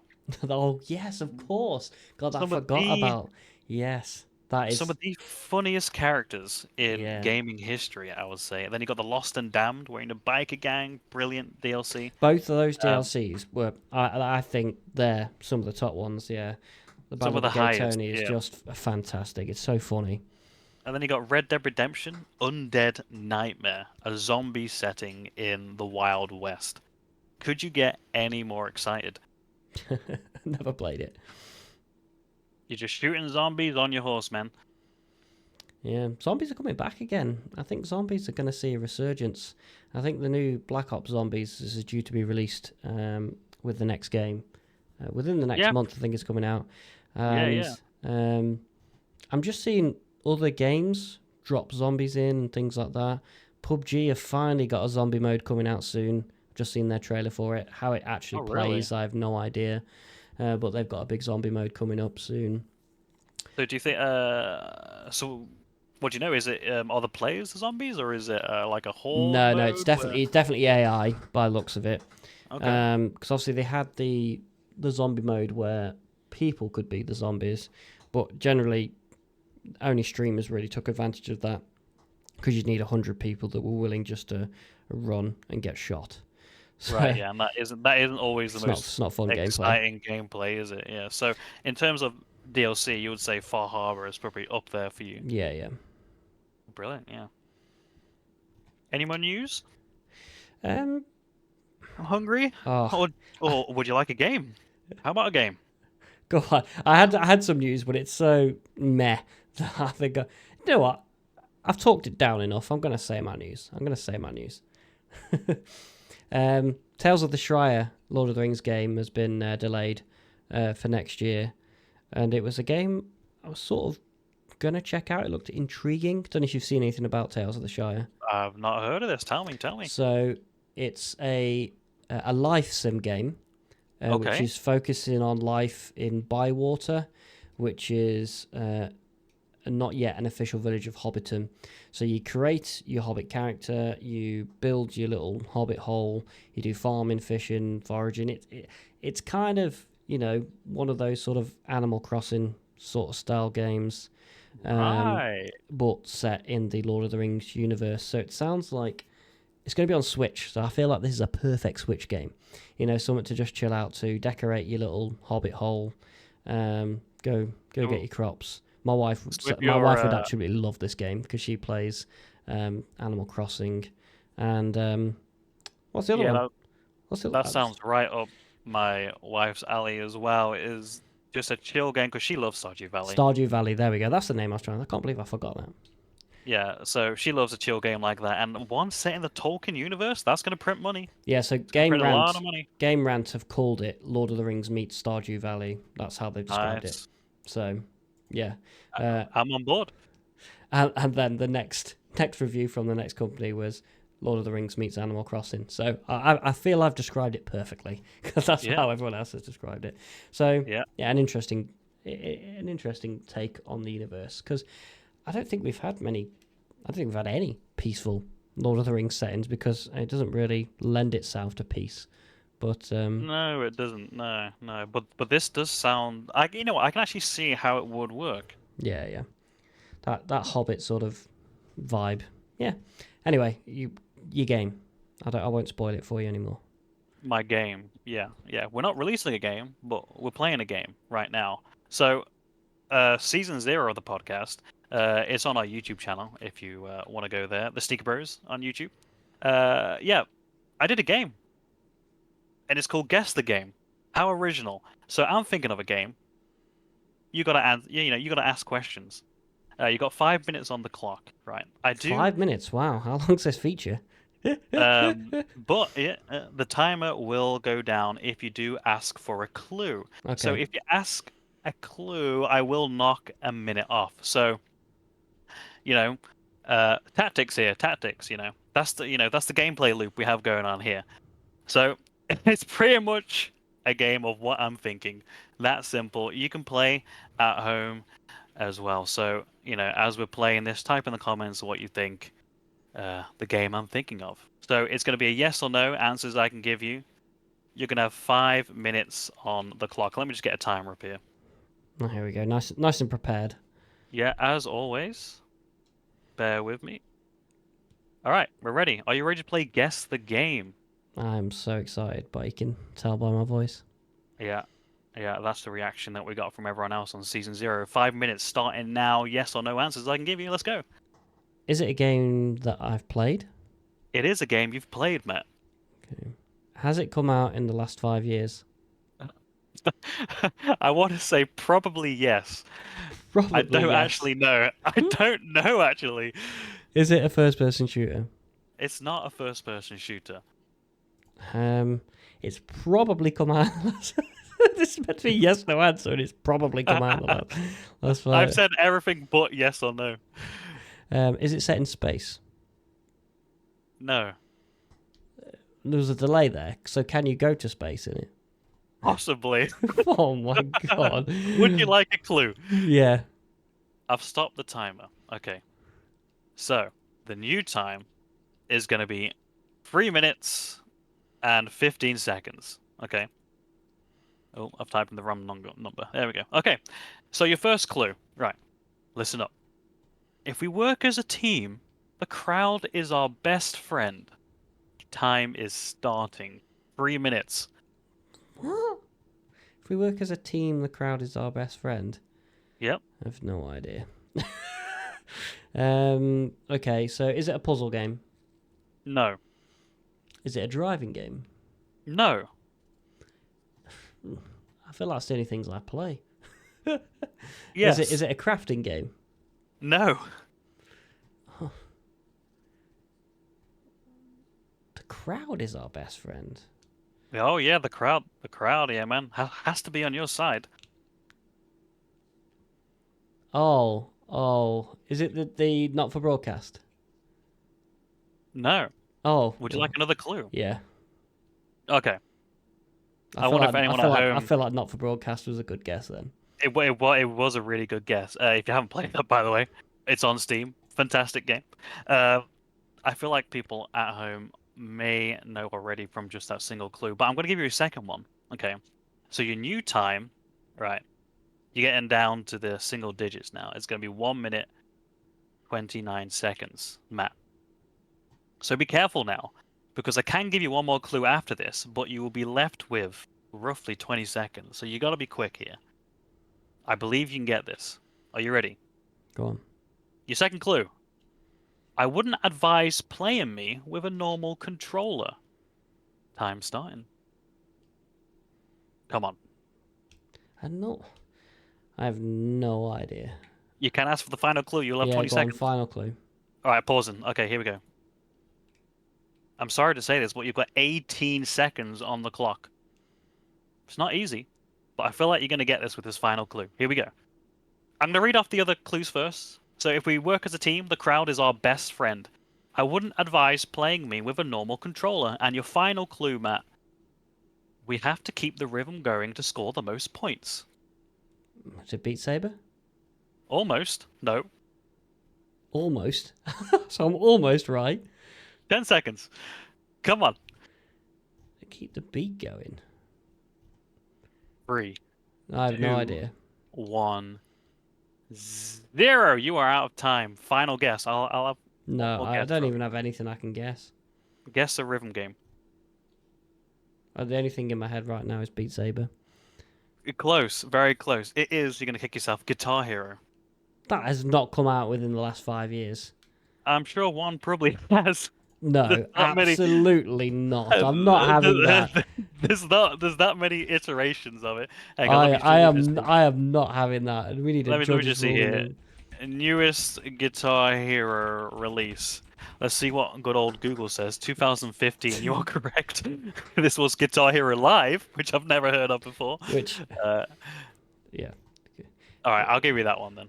Oh, yes, of course. God, I forgot about... Yes, that is... Some of the funniest characters in gaming history, I would say. And then you got the Lost and Damned, where in a biker gang, brilliant DLC. Both of those DLCs were, I think, they're some of the top ones, yeah. The Battle of the Gay Tony is just fantastic. It's so funny. And then you got Red Dead Redemption, Undead Nightmare, a zombie setting in the Wild West. Could you get any more excited? Never played it. You're just shooting zombies on your horse, man. Yeah, zombies are coming back again. I think zombies are going to see a resurgence. I think the new Black Ops Zombies is due to be released with the next game. Within the next month, I think it's coming out. I'm just seeing other games drop zombies in and things like that. PUBG have finally got a zombie mode coming out soon. Just seen their trailer for it. How it actually plays, I have no idea. But they've got a big zombie mode coming up soon. So do you think... so what do you know? Is it are the players the zombies, or is it like a horde No, mode? it's definitely AI by the looks of it. Okay. Because obviously they had the zombie mode where people could be the zombies, but generally only streamers really took advantage of that because you'd need 100 people that were willing just to run and get shot. So, right, yeah, and that isn't always the most it's not fun exciting gameplay, is it? Yeah. So in terms of DLC, you would say Far Harbor is probably up there for you. Yeah. Brilliant, yeah. Any more news? I'm hungry. Or would you like a game? How about a game? Go on. I had some news, but it's so meh that I think you know what? I've talked it down enough. I'm going to say my news. Tales of the Shire Lord of the Rings game has been delayed for next year, and it was a game I was sort of going to check out. It looked intriguing. Don't know if you've seen anything about Tales of the Shire. I've not heard of this. Tell me. So it's a life sim game, which is focusing on life in Bywater, which is not yet an official village of Hobbiton. So you create your Hobbit character, you build your little Hobbit hole, you do farming, fishing, foraging. It's kind of, one of those sort of Animal Crossing sort of style games, but set in the Lord of the Rings universe. So it sounds like it's going to be on Switch. So I feel like this is a perfect Switch game. Something to just chill out to, decorate your little Hobbit hole, go get your crops. My wife would actually love this game because she plays Animal Crossing And what's the other Yeah, one? What's the that other? sounds right up my wife's alley as well. Is just a chill game because she loves Stardew Valley. Stardew Valley. There we go. That's the name I was trying. I can't believe I forgot that. Yeah, so she loves a chill game like that, and one set in the Tolkien universe, that's gonna print money. Yeah. So It's gonna print a lot of money. Game Rant have called it Lord of the Rings meets Stardew Valley. That's how they've described it. Nice. So, yeah. I'm on board. And then the next review from the next company was Lord of the Rings meets Animal Crossing. So I feel I've described it perfectly because that's Yeah. how everyone else has described it. So Yeah. an interesting take on the universe because I don't think we've had any peaceful Lord of the Rings settings because it doesn't really lend itself to peace. But No, it doesn't. No, no. But this does sound. I can actually see how it would work. yeah, that Hobbit sort of vibe. Yeah. Anyway, your game. I won't spoil it for you anymore. My game. Yeah, yeah. We're not releasing a game, but we're playing a game right now. So, season 0 of the podcast. It's on our YouTube channel if you want to go there. The Sneaky Bros on YouTube. Yeah, I did a game, and it's called Guess the Game. How original! So I'm thinking of a game. You gotta you gotta ask questions. You got 5 minutes on the clock, right? I do. 5 minutes. Wow. How long's this feature? But yeah, the timer will go down if you do ask for a clue. So Okay. if you ask a clue, I will knock a minute off. So, tactics here, tactics. That's the gameplay loop we have going on here. So it's pretty much a game of what I'm thinking. That simple. You can play at home as well. So as we're playing this, type in the comments what you think. The game I'm thinking of. So it's going to be a yes or no answers I can give you. You're going to have 5 minutes on the clock. Let me just get a timer up here. Oh, here we go. Nice and prepared. Yeah, as always. Bear with me. All right, we're ready. Are you ready to play Guess the Game? I'm so excited, but you can tell by my voice. Yeah, that's the reaction that we got from everyone else on season 0. 5 minutes starting now. Yes or no answers I can give you. Let's go. Is it a game that I've played? It is a game you've played, Matt. Okay. Has it come out in the last 5 years? I want to say probably yes. Probably I don't yes. actually know. I don't know actually. Is it a first-person shooter? It's not a first-person shooter. It's probably come out. This is meant to be yes no answer, and it's probably come out. That's fine. I've said everything but yes or no. Is it set in space? No. There was a delay there, so can you go to space in it? Possibly. Oh my god. Would you like a clue? Yeah. I've stopped the timer. Okay. So, the new time is going to be 3 minutes and 15 seconds. Okay. Oh, I've typed in the wrong number. There we go. Okay. So, your first clue. Right. Listen up. If we work as a team, the crowd is our best friend. Time is starting. 3 minutes. What? If we work as a team, the crowd is our best friend. Yep. I have no idea. Okay, so is it a puzzle game? No. Is it a driving game? No. I feel like that's the only things I play. Yes. Is it a crafting game? No. The crowd is our best friend. Oh yeah, the crowd, yeah, man, has to be on your side. Oh, is it the not for broadcast? No. Oh, Would you like another clue? Yeah. Okay. I feel wonder like, if anyone I feel at like, home. I feel like not for broadcast was a good guess then. It was a really good guess. If you haven't played that, by the way, it's on Steam. Fantastic game. I feel like people at home may know already from just that single clue, but I'm going to give you a second one. Okay. So your new time, right? You're getting down to the single digits now. It's going to be 1 minute, 29 seconds, Matt. So be careful now, because I can give you one more clue after this, but you will be left with roughly 20 seconds. So you got to be quick here. I believe you can get this. Are you ready? Go on. Your second clue. I wouldn't advise playing me with a normal controller. Time starting. Come on. I have no idea. You can ask for the final clue. You'll have Yeah, 20 go on, seconds. final clue. All right, pausing. Okay, here we go. I'm sorry to say this, but you've got 18 seconds on the clock. It's not easy, but I feel like you're going to get this with this final clue. Here we go. I'm going to read off the other clues first. So if we work as a team, the crowd is our best friend. I wouldn't advise playing me with a normal controller. And your final clue, Matt. We have to keep the rhythm going to score the most points. Is it Beat Saber? Almost. No. Almost. So I'm almost right. 10 seconds. Come on. Keep the beat going. 3, I have no 2, idea. 1, 0. You are out of time. Final guess. I'll have No, one more I guess don't from- even have anything I can guess. Guess a rhythm game. The only thing in my head right now is Beat Saber. Close, very close. It is. You're gonna kick yourself. Guitar Hero. That has not come out within the last 5 years. I'm sure one probably has. No, There's not many- absolutely not. I'm not having that. There's that many iterations of it. Hang on, let me I just- am not having that. We need Let a me judge's just see ruling. here. Newest Guitar Hero release. Let's see what good old Google says. 2015. You are correct. This was Guitar Hero Live, which I've never heard of before. Which, Uh, yeah. all right, I'll give you that one then.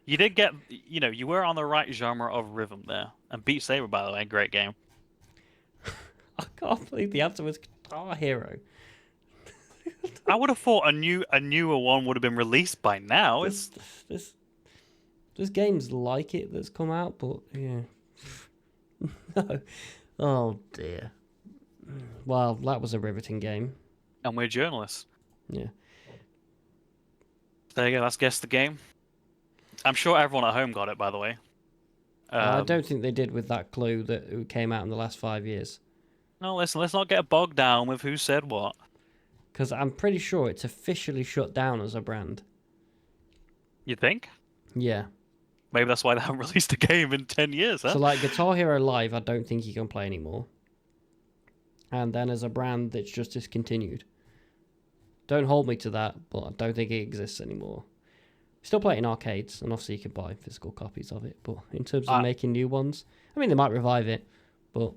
You did get, you were on the right genre of rhythm there. And Beat Saber, by the way, great game. I can't believe the answer was Guitar Hero. I would have thought a newer one would have been released by now. It's There's games like it that's come out, but yeah. No. Oh dear. Well, that was a riveting game. and we're journalists. Yeah. There you go. Let's guess the game. I'm sure everyone at home got it, by the way. I don't think they did with that clue that came out in the last 5 years. No, listen. Let's not get bogged down with who said what. Because I'm pretty sure it's officially shut down as a brand. You think? Yeah. Maybe that's why they haven't released a game in 10 years, huh? So, like, Guitar Hero Live, I don't think you can play anymore. And then as a brand, it's just discontinued. Don't hold me to that, but I don't think it exists anymore. Still play it in arcades, and obviously you can buy physical copies of it. But in terms of making new ones, I mean, they might revive it, but...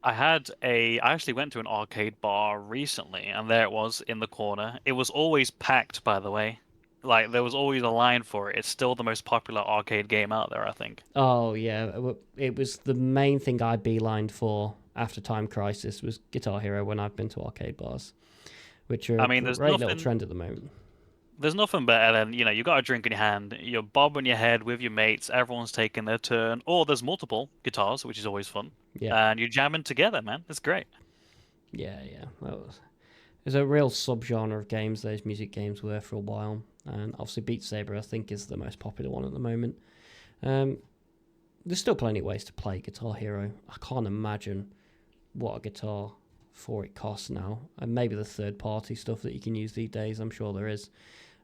I actually went to an arcade bar recently, and there it was in the corner. It was always packed, by the way. Like, there was always a line for it. It's still the most popular arcade game out there, I think. Oh, yeah. It was the main thing I beelined for after Time Crisis was Guitar Hero when I've been to arcade bars, which are there's a great little nothing- trend at the moment. There's nothing better than, you got a drink in your hand, you're bobbing your head with your mates, everyone's taking their turn, or there's multiple guitars, which is always fun. Yeah. And you're jamming together, man. It's great. Yeah. There's a real subgenre of games, those music games were for a while. And obviously Beat Saber, I think, is the most popular one at the moment. There's still plenty of ways to play Guitar Hero. I can't imagine what a guitar for it costs now. And maybe the third-party stuff that you can use these days, I'm sure there is.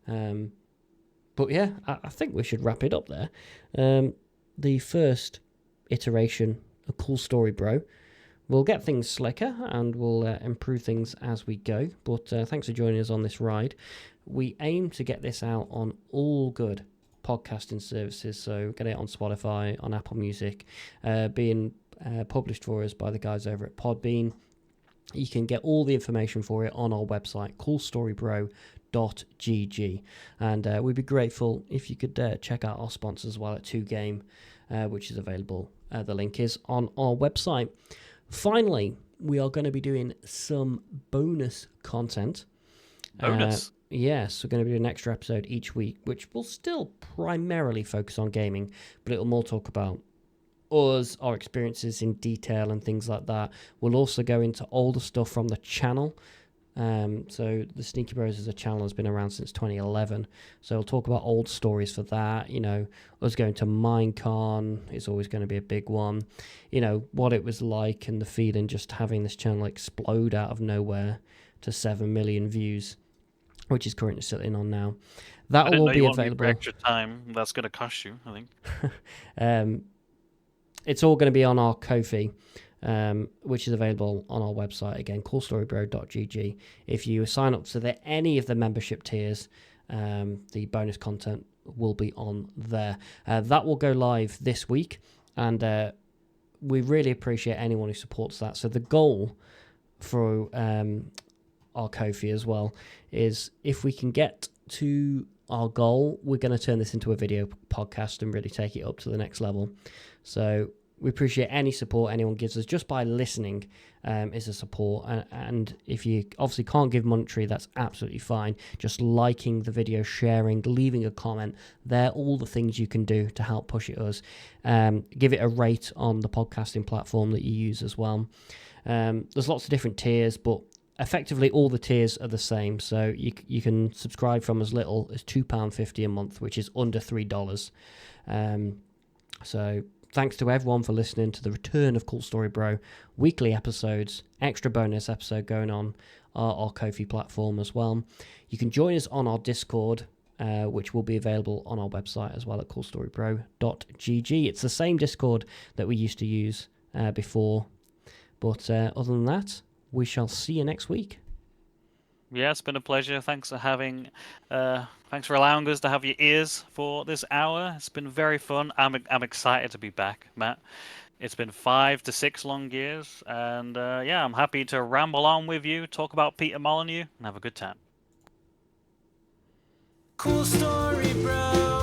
But yeah, I think we should wrap it up there. The first iteration of Cool Story Bro. We'll get things slicker and we'll improve things as we go. But thanks for joining us on this ride. We aim to get this out on all good podcasting services. So get it on Spotify, on Apple Music, being published for us by the guys over at Podbean. You can get all the information for it on our website, coolstorybro.gg. And we'd be grateful if you could check out our sponsors as well at 2Game, which is available. The link is on our website. Finally, we are going to be doing some bonus content. Bonus? Yes, we're going to be doing an extra episode each week, which will still primarily focus on gaming, but it'll more talk about us, our experiences in detail and things like that. We'll also go into older stuff from the channel. So the Sneaky Bros as a channel has been around since 2011. So we'll talk about old stories for that. Us going to Minecon is always going to be a big one. What it was like and the feeling just having this channel explode out of nowhere to 7 million views, which is currently sitting on now. That will all be available. For extra time. That's going to cost you, I think. it's all going to be on our Ko-fi, which is available on our website again, coolstorybro.gg. If you sign up to any of the membership tiers, the bonus content will be on there. That will go live this week, and we really appreciate anyone who supports that. So the goal for our Ko-fi as well is, if we can get to our goal, we're going to turn this into a video podcast and really take it up to the next level. So we appreciate any support anyone gives us just by listening, is a support. And if you obviously can't give monetary, that's absolutely fine. Just liking the video, sharing, leaving a comment, they're all the things you can do to help push it us. Give it a rate on the podcasting platform that you use as well. There's lots of different tiers, but effectively all the tiers are the same. So you can subscribe from as little as £2.50 a month, which is under $3. So thanks to everyone for listening to the return of Cool Story Bro. Weekly episodes, extra bonus episode going on our Ko-fi platform as well. You can join us on our Discord, which will be available on our website as well at coolstorybro.gg. It's the same Discord that we used to use before. But other than that, we shall see you next week. Yeah, it's been a pleasure. Thanks for allowing us to have your ears for this hour. It's been very fun. I'm excited to be back, Matt. It's been 5 to 6 long years, and yeah, I'm happy to ramble on with you, talk about Peter Molyneux, and have a good time. Cool story, bro.